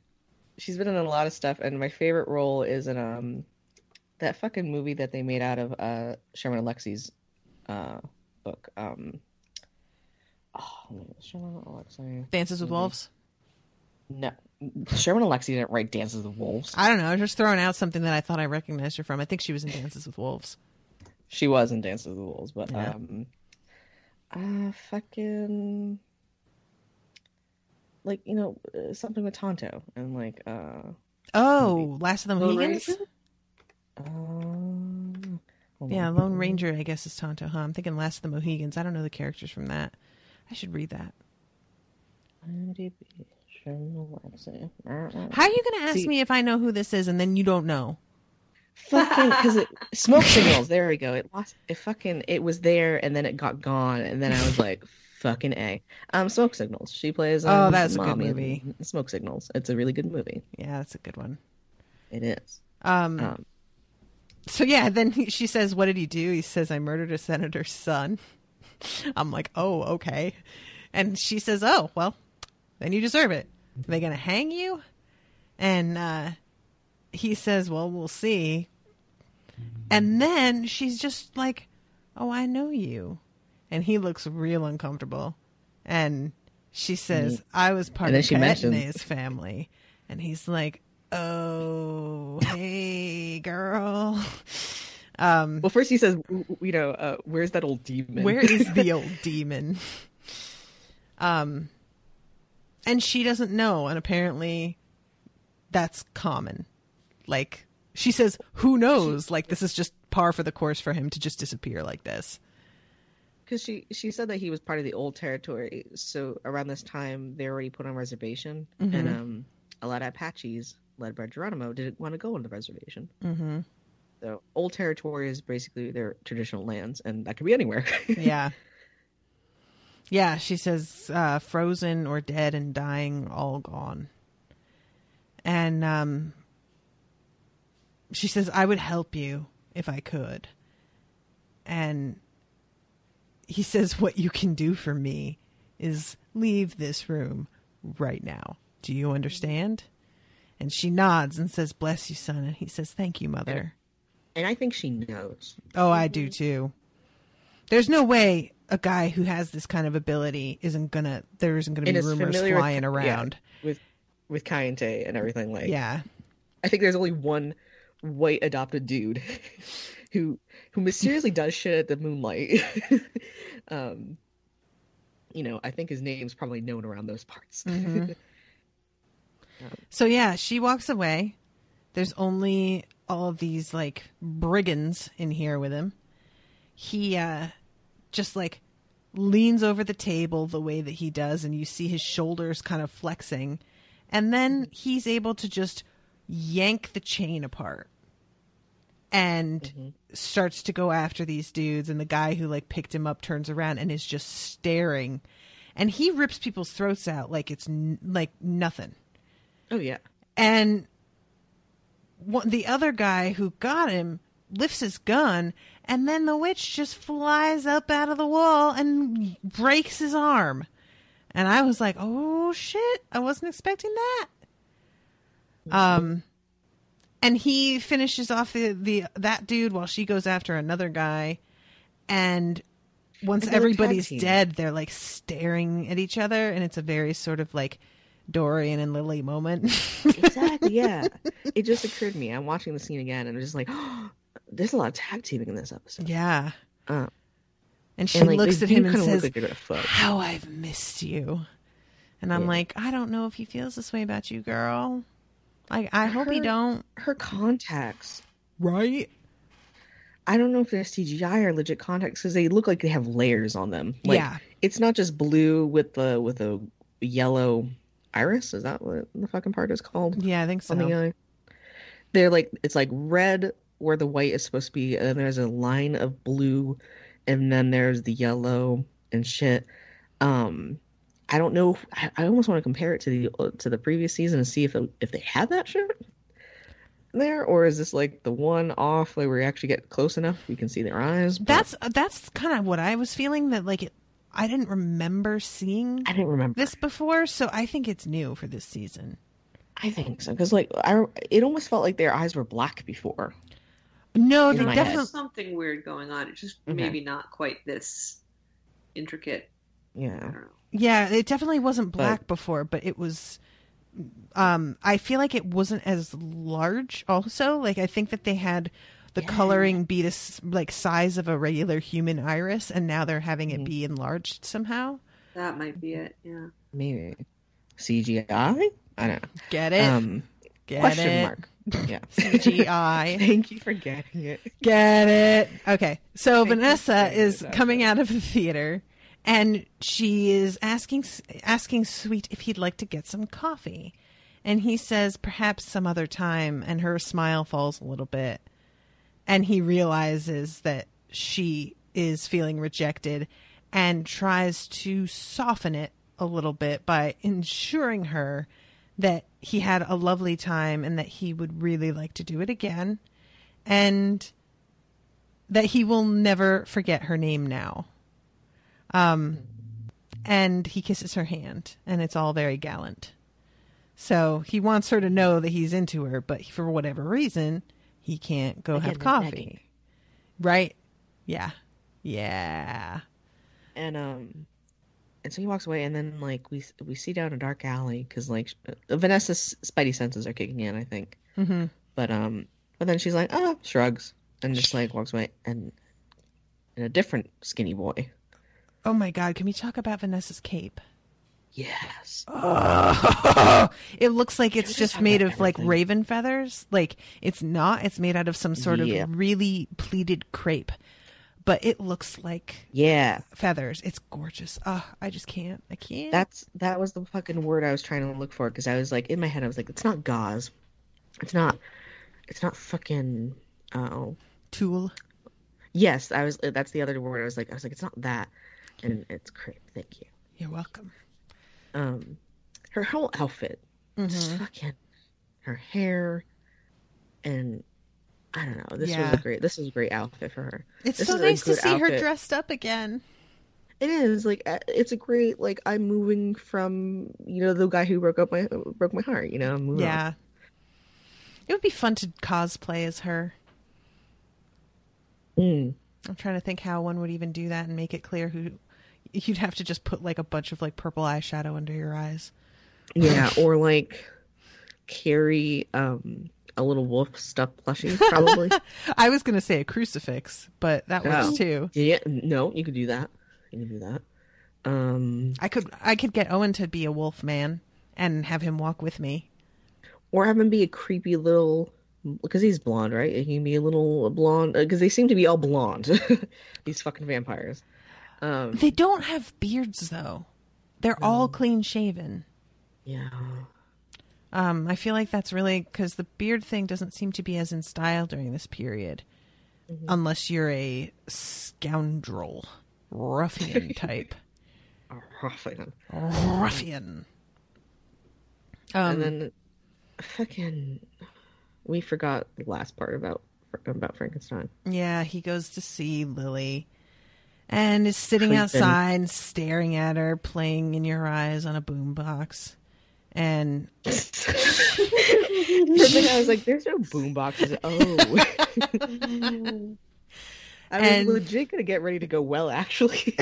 She's been in a lot of stuff, and my favorite role is in that fucking movie that they made out of Sherman and Lexi's book. Sherman and Lexi. Dances with Wolves? No. Sherman and Lexi didn't write Dances with Wolves. I don't know. I was just throwing out something that I thought I recognized her from. I think she was in Dances with Wolves. She was in Dances with Wolves, but fucking something with Tonto and Last of the Mohegans? Lone Ranger, I guess, is Tonto, huh? I'm thinking Last of the Mohegans. I don't know the characters from that. I should read that. How are you going to ask me if I know who this is and then you don't know? Fucking, because Smoke Signals. There we go. It was there and then it got gone and then I was like, fucking A. Smoke Signals. She plays. That's a good movie. Smoke Signals. It's a really good movie. Yeah, that's a good one. It is. So yeah, then she says, "What did he do?" He says, "I murdered a senator's son." I'm like, "Oh, okay." And she says, "Oh, well, then you deserve it. Are they going to hang you?" And he says, "Well, we'll see." And then she's just like, "Oh, I know you." And he looks real uncomfortable. And she says, "I was part of Caetne's family." And he's like, "Oh, hey, girl." Well, first he says, "Where's that old demon? Where is the old demon?" And she doesn't know, and apparently that's common. Like, she says, "Who knows?" Like, this is just par for the course for him to just disappear like this. Because she said that he was part of the old territory, so around this time they already put on reservation, and a lot of Apaches, led by Geronimo, didn't want to go on the reservation. So old territory is basically their traditional lands, and that could be anywhere. Yeah, she says frozen or dead and dying, all gone. And she says, "I would help you if I could." And he says, "What you can do for me is leave this room right now. Do you understand?" And she nods and says, "Bless you, son." And he says, "Thank you, mother." And I think she knows. Oh, I do too. There's no way a guy who has this kind of ability there isn't gonna be rumors flying around. Yeah, with Kayente and everything, like. Yeah. I think there's only one white adopted dude who mysteriously does shit at the Moonlight. I think his name's probably known around those parts. Mm-hmm. So yeah, she walks away. There's only all of these like brigands in here with him. He just like leans over the table the way that he does, and you see his shoulders kind of flexing, and then he's able to just yank the chain apart and starts to go after these dudes. And the guy who like picked him up turns around and is just staring, and he rips people's throats out like it's like nothing. Oh yeah. And the other guy who got him lifts his gun, and then the witch just flies up out of the wall and breaks his arm. And I was like, oh shit, I wasn't expecting that. And he finishes off that dude while she goes after another guy. And once everybody's dead, they're like staring at each other, and it's a very sort of like Dorian and Lily moment. Exactly, yeah. It just occurred to me. I'm watching the scene again, and I'm just like, oh, there's a lot of tag teaming in this episode. Yeah. And she looks at him and says, like "How I've missed you." And I'm like, I don't know if he feels this way about you, girl. I hope he don't. Her contacts. Right? I don't know if they're CGI or legit contacts, because they look like they have layers on them. Like, yeah. It's not just blue with a yellow iris. Is that what the fucking part is called? Yeah, I think so. On the eye. They're like, it's like red where the white is supposed to be, and then there's a line of blue, and then there's the yellow and shit. I don't know. I almost want to compare it to the previous season and see if they had that shit there, or is this like the one off like where you actually get close enough we can see their eyes? But that's kind of what I was feeling, that like I didn't remember seeing this before, so I think it's new for this season. I think so, because like it almost felt like their eyes were black before. No, they definitely there's something weird going on. It's just maybe not quite this intricate. Yeah. I don't know. Yeah, it definitely wasn't black before, but it was. I feel like it wasn't as large. Also, like I think that they had the coloring be the like size of a regular human iris, and now they're having it be enlarged somehow. That might be it. Yeah. Maybe CGI. I don't know. Get it? Question mark. Yeah. CGI. Thank you for getting it. Get it? Okay. So Vanessa is coming out of the theater. And she is asking Sweet if he'd like to get some coffee. And he says, perhaps some other time. And her smile falls a little bit. And he realizes that she is feeling rejected and tries to soften it a little bit by ensuring her that he had a lovely time and that he would really like to do it again. And that he will never forget her name now. And he kisses her hand, and it's all very gallant. So he wants her to know that he's into her, but for whatever reason, he can't go have coffee. Right? Yeah. Yeah. And so he walks away, and then like we see down a dark alley because like Vanessa's spidey senses are kicking in, I think. Mm-hmm. But then she's like, shrugs, and just like walks away, and a different skinny boy. Oh my God, can we talk about Vanessa's cape? Yes. Oh. It looks like it's just made of like raven feathers. Like it's not. It's made out of some sort of really pleated crepe. But it looks like feathers. It's gorgeous. I just can't. I can't. That was the fucking word I was trying to look for, because I was like, in my head I was like, it's not gauze. It's not fucking tulle. Yes, that's the other word. I was like, it's not that. And it's crepe. Thank you. You're welcome. Her whole outfit, just fucking her hair, and I don't know. This is a great outfit for her. It's so nice to see her dressed up again. It is like it's a great like I'm moving from the guy who broke my heart. I'm moving on. It would be fun to cosplay as her. I'm trying to think how one would even do that and make it clear who. You'd have to just put like a bunch of like purple eyeshadow under your eyes. Yeah, or like carry a little wolf stuffed plushie, probably. I was gonna say a crucifix, but that works too. Yeah, no, you could do that. I could get Owen to be a wolf man and have him walk with me. Or have him be a creepy little, because he's blonde, right? He can be a little blonde, because they seem to be all blonde. These fucking vampires. They don't have beards though. They're all clean shaven. Yeah. I feel like that's really because the beard thing doesn't seem to be as in style during this period, unless you're a scoundrel, ruffian type. A ruffian. And then, fucking, we forgot the last part about Frankenstein. Yeah, he goes to see Lily, and is sitting Creeping. outside, staring at her, playing In Your Eyes on a boombox. And For a minute, I was like, "There's no boomboxes." Oh, I was legit gonna get ready to go. Well, actually,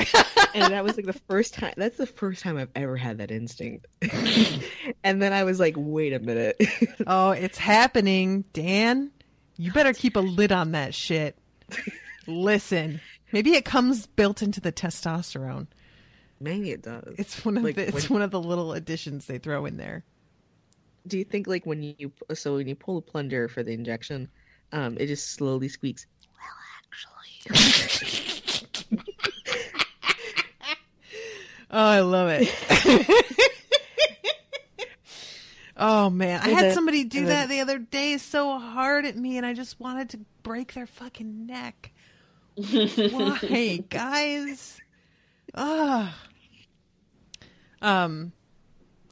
and that was like the first time. That's the first time I've ever had that instinct. And then I was like, "Wait a minute." Oh, it's happening, Dan. You better keep a lid on that shit. Listen, maybe it comes built into the testosterone. Maybe it does. It's one of one of the little additions they throw in there. Do you think like when you pull the plunger for the injection, it just slowly squeaks? Well, actually. Oh, I love it. Oh man, I had somebody do that the other day so hard at me, and I just wanted to break their fucking neck. Why, guys?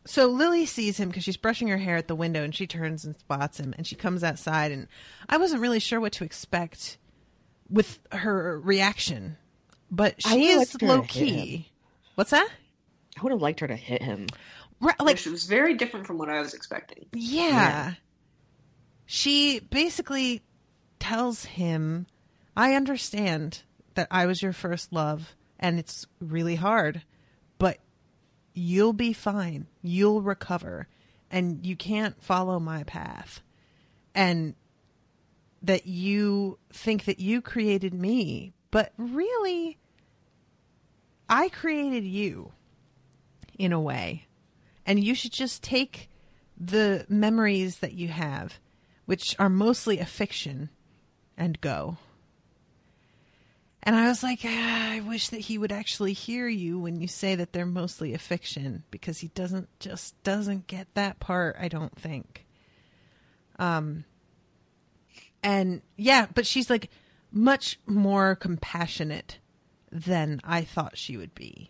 So Lily sees him because she's brushing her hair at the window, and she turns and spots him, and she comes outside, and I wasn't really sure what to expect with her reaction, but she is low key. What's that? I would have liked her to hit him. Right, Which was very different from what I was expecting. Yeah. She basically tells him, I understand that I was your first love, and it's really hard, but you'll be fine. You'll recover, and you can't follow my path. And that you think that you created me, but really, I created you in a way. And you should just take the memories that you have, which are mostly a fiction, and go. And I was like, I wish that he would actually hear you when you say that they're mostly a fiction, because he doesn't get that part, I don't think. And yeah, but she's like much more compassionate than I thought she would be.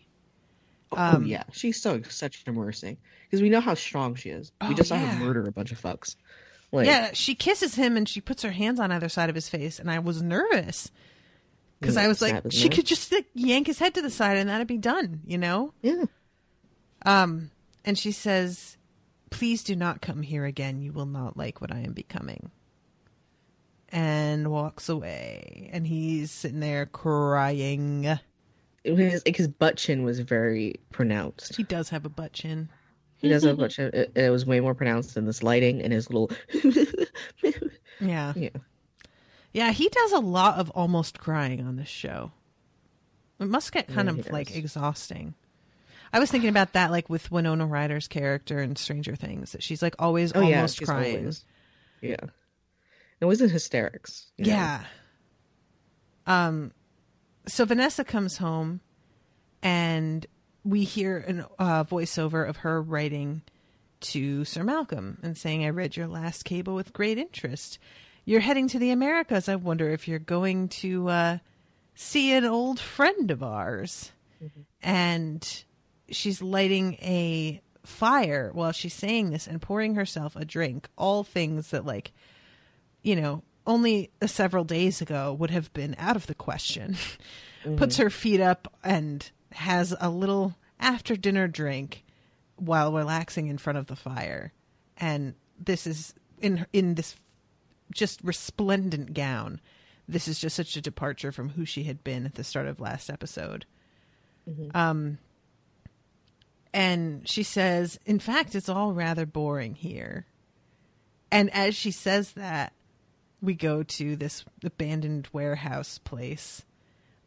Oh yeah, she's such a mercy, because we know how strong she is. We just saw her murder a bunch of fucks. Like, yeah, she kisses him and she puts her hands on either side of his face, and I was nervous because I was like, she could just like, yank his head to the side and that'd be done, you know? Yeah. And she says, "Please do not come here again. You will not like what I am becoming." And walks away, and he's sitting there crying. His butt chin was very pronounced. He does have a butt chin. He does have a butt chin. It was way more pronounced than this lighting and his little... Yeah. Yeah, he does a lot of almost crying on this show. It must get kind of like exhausting. I was thinking about that like with Winona Ryder's character in Stranger Things, that she's like always almost crying. Always. Yeah. It was in hysterics. Yeah. So Vanessa comes home, and we hear a voiceover of her writing to Sir Malcolm and saying, "I read your last cable with great interest. You're heading to the Americas. I wonder if you're going to see an old friend of ours." Mm-hmm. And she's lighting a fire while she's saying this and pouring herself a drink. All things that, like, you know, only several days ago would have been out of the question. Mm-hmm. Puts her feet up and has a little after dinner drink while relaxing in front of the fire. And this is in this just resplendent gown. This is just such a departure from who she had been at the start of last episode. Mm-hmm. And she says, in fact, it's all rather boring here. And as she says that, we go to this abandoned warehouse place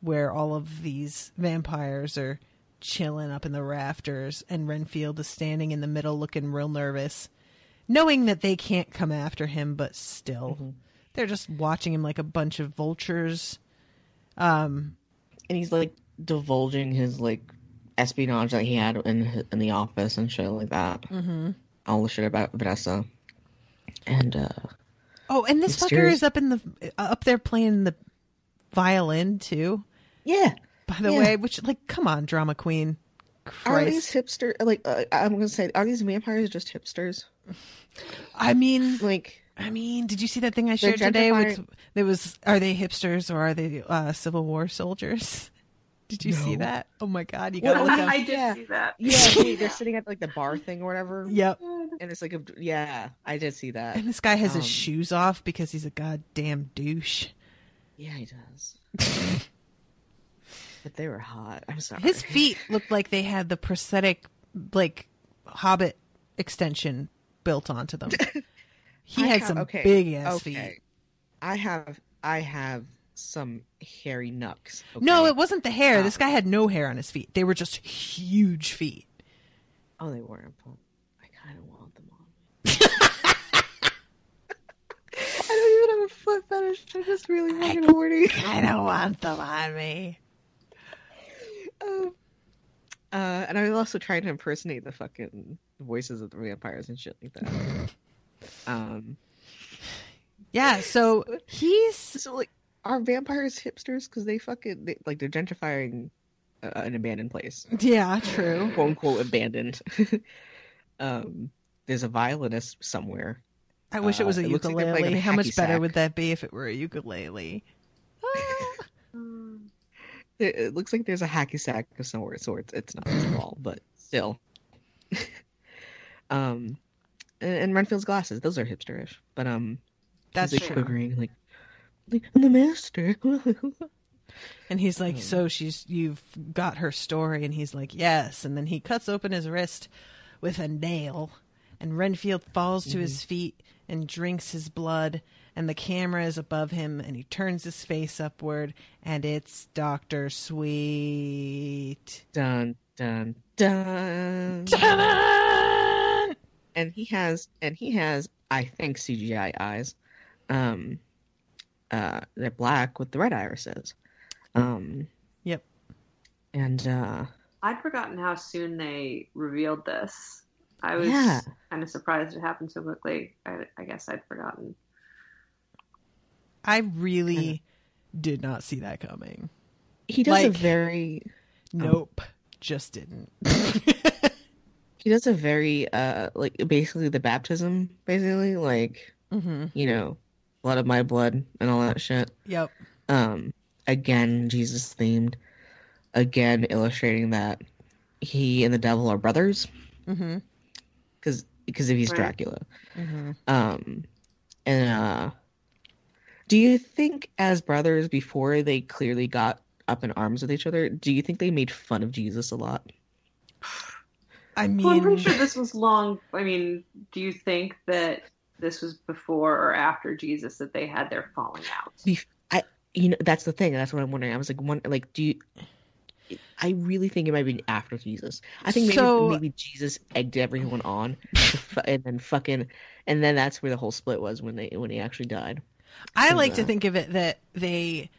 where all of these vampires are chilling up in the rafters, and Renfield is standing in the middle looking real nervous, knowing that they can't come after him, but still. They're just watching him like a bunch of vultures. And he's like divulging his like espionage that he had in the office and shit like that. Mm-hmm. All the shit about Vanessa. And and this fucker is up there playing the violin too. Yeah. By the way, which, like, come on, drama queen. Christ. Are these hipster? Like, I'm gonna say, are these vampires just hipsters? I mean, like, did you see that thing I shared today? Are they hipsters or are they Civil War soldiers? Did you see that? Oh my God, you gotta look up. I did see that. Yeah, they're sitting at like the bar thing or whatever. Yep. And it's like, I did see that. And this guy has his shoes off because he's a goddamn douche. Yeah, he does. But they were hot. I'm sorry. His feet looked like they had the prosthetic, like, Hobbit extension built onto them. He had some big ass feet. I have some hairy knucks. Okay? No, it wasn't the hair. This guy had no hair on his feet. They were just huge feet. Oh, they weren't. I kind of want them on. I don't even have a foot fetish. I'm just really fucking horny. I don't want them on me. And I was also trying to impersonate the fucking voices of the vampires and shit like that. Yeah, so like, are vampires hipsters? Because they're gentrifying an abandoned place. Yeah, true. Quote unquote abandoned. There's a violinist somewhere. I wish it was a ukulele. Like how much better would that be if it were a ukulele? It looks like there's a hacky sack of some sort. It's not small, but still. And Renfield's glasses, those are hipsterish. But that's he's, like, true. Quivering, like I'm the master. And he's like, so you've got her story, and he's like, yes. And then he cuts open his wrist with a nail, and Renfield falls to his feet and drinks his blood, and the camera is above him, and he turns his face upward, and it's Dr. Sweet. Dun dun dun. Ta-da! And he has, I think, CGI eyes. They're black with the red irises. Yep. And I'd forgotten how soon they revealed this. I was kind of surprised it happened so quickly. I guess I'd forgotten. I really did not see that coming. He does a very... Nope. Just didn't. He does a very, basically the baptism, basically. Like, blood of my blood and all that shit. Yep. Again, Jesus themed. Again, illustrating that he and the devil are brothers. Mm-hmm. Because if he's Dracula. Mm-hmm. Do you think as brothers, before they clearly got up in arms with each other, do you think they made fun of Jesus a lot? I mean, well, I'm pretty sure this was long. I mean, do you think that this was before or after Jesus that they had their falling out? That's the thing. That's what I'm wondering. I was like, I really think it might be after Jesus. I think maybe Jesus egged everyone on, and then that's where the whole split was when he actually died. I like to think of it that it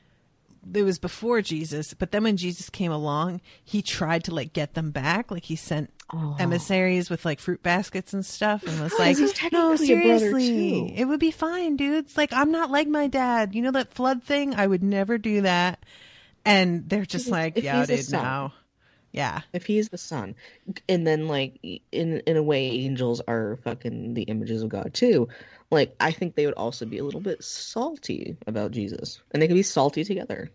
was before Jesus, but then when Jesus came along, he tried to like get them back. Like he sent emissaries with like fruit baskets and stuff, and was like, "No, seriously, it would be fine, dudes. Like I'm not like my dad. You know that flood thing? I would never do that." And they're just like, "Yeah, dude, no." Yeah. If he is the son, and then like in a way, angels are fucking the images of God too. Like, I think they would also be a little bit salty about Jesus. And they could be salty together.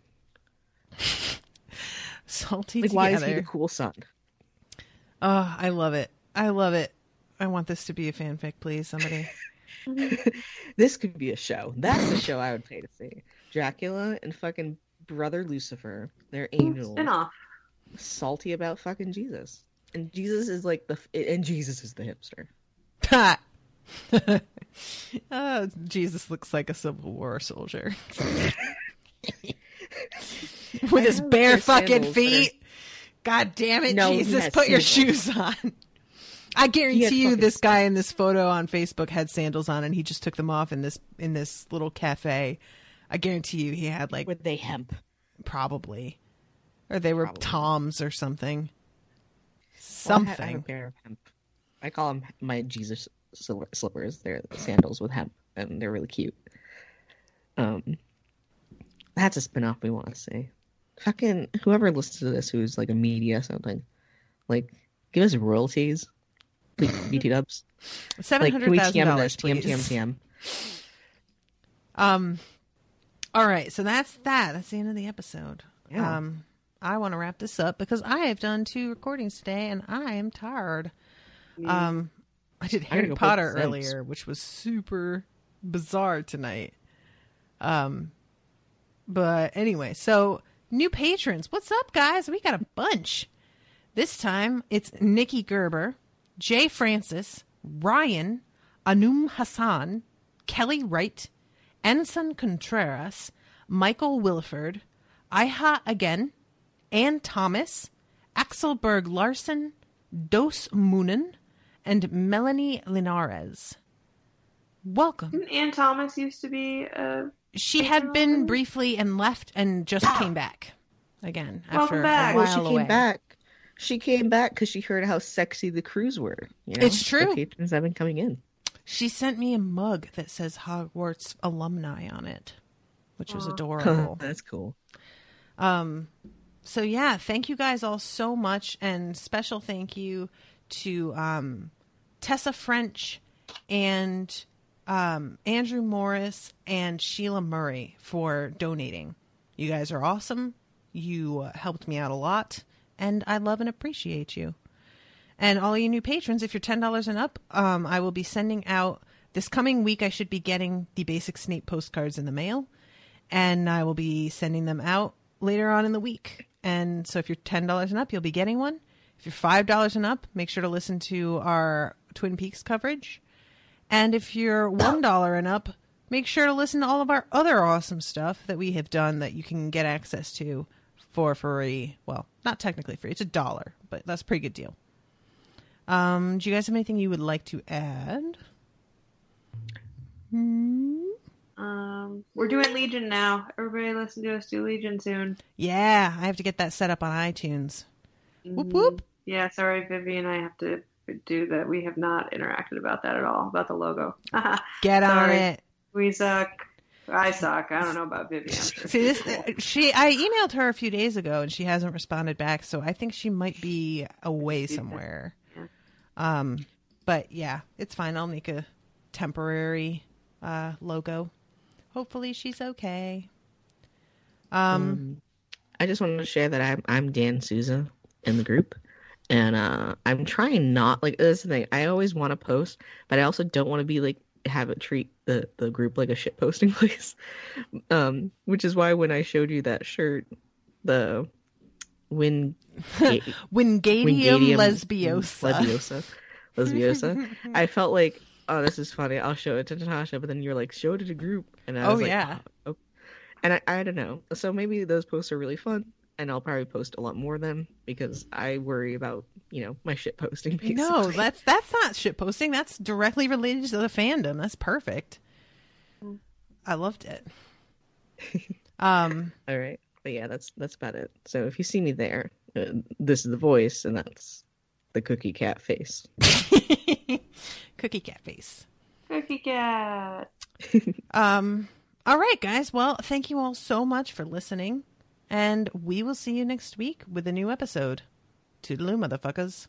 Salty like, together. Why is he the cool son? Oh, I love it. I love it. I want this to be a fanfic, please, somebody. This could be a show. That's a show I would pay to see. Dracula and fucking Brother Lucifer. They're angels. Spin-off. Salty about fucking Jesus. And Jesus is like Jesus is the hipster. Jesus looks like a Civil War soldier. With his bare fucking feet. God damn it, no, Jesus, put your shoes on. I guarantee you this guy in this photo on Facebook had sandals on and he just took them off in this little cafe. I guarantee you he had like... Were they hemp? Probably. Or they were Toms or something. Well, I have a pair of hemp. I call them my Jesus slippers. They're sandals with hemp and they're really cute. That's a spin-off we want to see. Fucking whoever listens to this who's like a media something, like give us royalties. BT dubs. $700,000, please. TM. All right, so that's that. That's the end of the episode. Yeah. I want to wrap this up because I have done 2 recordings today and I am tired. I did Harry Potter earlier, which was super bizarre tonight. But anyway, so new patrons. What's up, guys? We got a bunch. This time it's Nikki Gerber, Jay Francis, Ryan, Anum Hassan, Kelly Wright, Ensign Contreras, Michael Wilford, Iha again, Ann Thomas, Axelberg Larson, Dos Moonen, and Melanie Linares. Welcome. Didn't Ann Thomas used to be She had been briefly and left and just came back again after Welcome back. a while Well, she away. came back. She came back because she heard how sexy the crews were. You know? It's true. The patrons have been coming in. She sent me a mug that says Hogwarts alumni on it, which was adorable. That's cool. So yeah, thank you guys all so much, and special thank you to Tessa French and Andrew Morris and Sheila Murray for donating. You guys are awesome. You helped me out a lot, and I love and appreciate you. And all you new patrons, if you're $10 and up, I will be sending out this coming week. I should be getting the basic Snape postcards in the mail, and I will be sending them out later on in the week. And so if you're $10 and up, you'll be getting one. If you're $5 and up, make sure to listen to our Twin Peaks coverage. And if you're $1 and up, make sure to listen to all of our other awesome stuff that we have done that you can get access to for free. Well, not technically free. It's $1, but that's a pretty good deal. Do you guys have anything you would like to add? We're doing Legion now. Everybody listen to us do Legion soon. Yeah, I have to get that set up on iTunes. Whoop whoop. Yeah, sorry, Vivi and I have to do that. We have not interacted about that at all, about the logo. Get on it. We suck. I suck. I don't know about Vivi. See, I emailed her a few days ago and she hasn't responded back, so I think she might be away somewhere. Yeah. But yeah, it's fine. I'll make a temporary logo. Hopefully she's okay. I just wanted to share that I'm Dan Souza in the group, and I'm trying not like this is the thing. I always want to post, but I also don't want to be like have it treat the group like a shit posting place. Which is why when I showed you that shirt, the Wingardium Leviosa, I felt like, oh, this is funny. I'll show it to Natasha, but then you're like, show it to the group, and I was like, yeah. Oh. And I don't know. So maybe those posts are really fun, and I'll probably post a lot more of them because I worry about, my shit posting. Basically. No, that's not shit posting. That's directly related to the fandom. That's perfect. I loved it. All right. But yeah, that's about it. So if you see me there, this is the voice, and that's the cookie cat face. Cookie cat face. Cookie cat. All right, guys. Well, thank you all so much for listening, and we will see you next week with a new episode. Toodaloo, motherfuckers.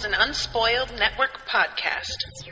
an Unspoiled Network podcast.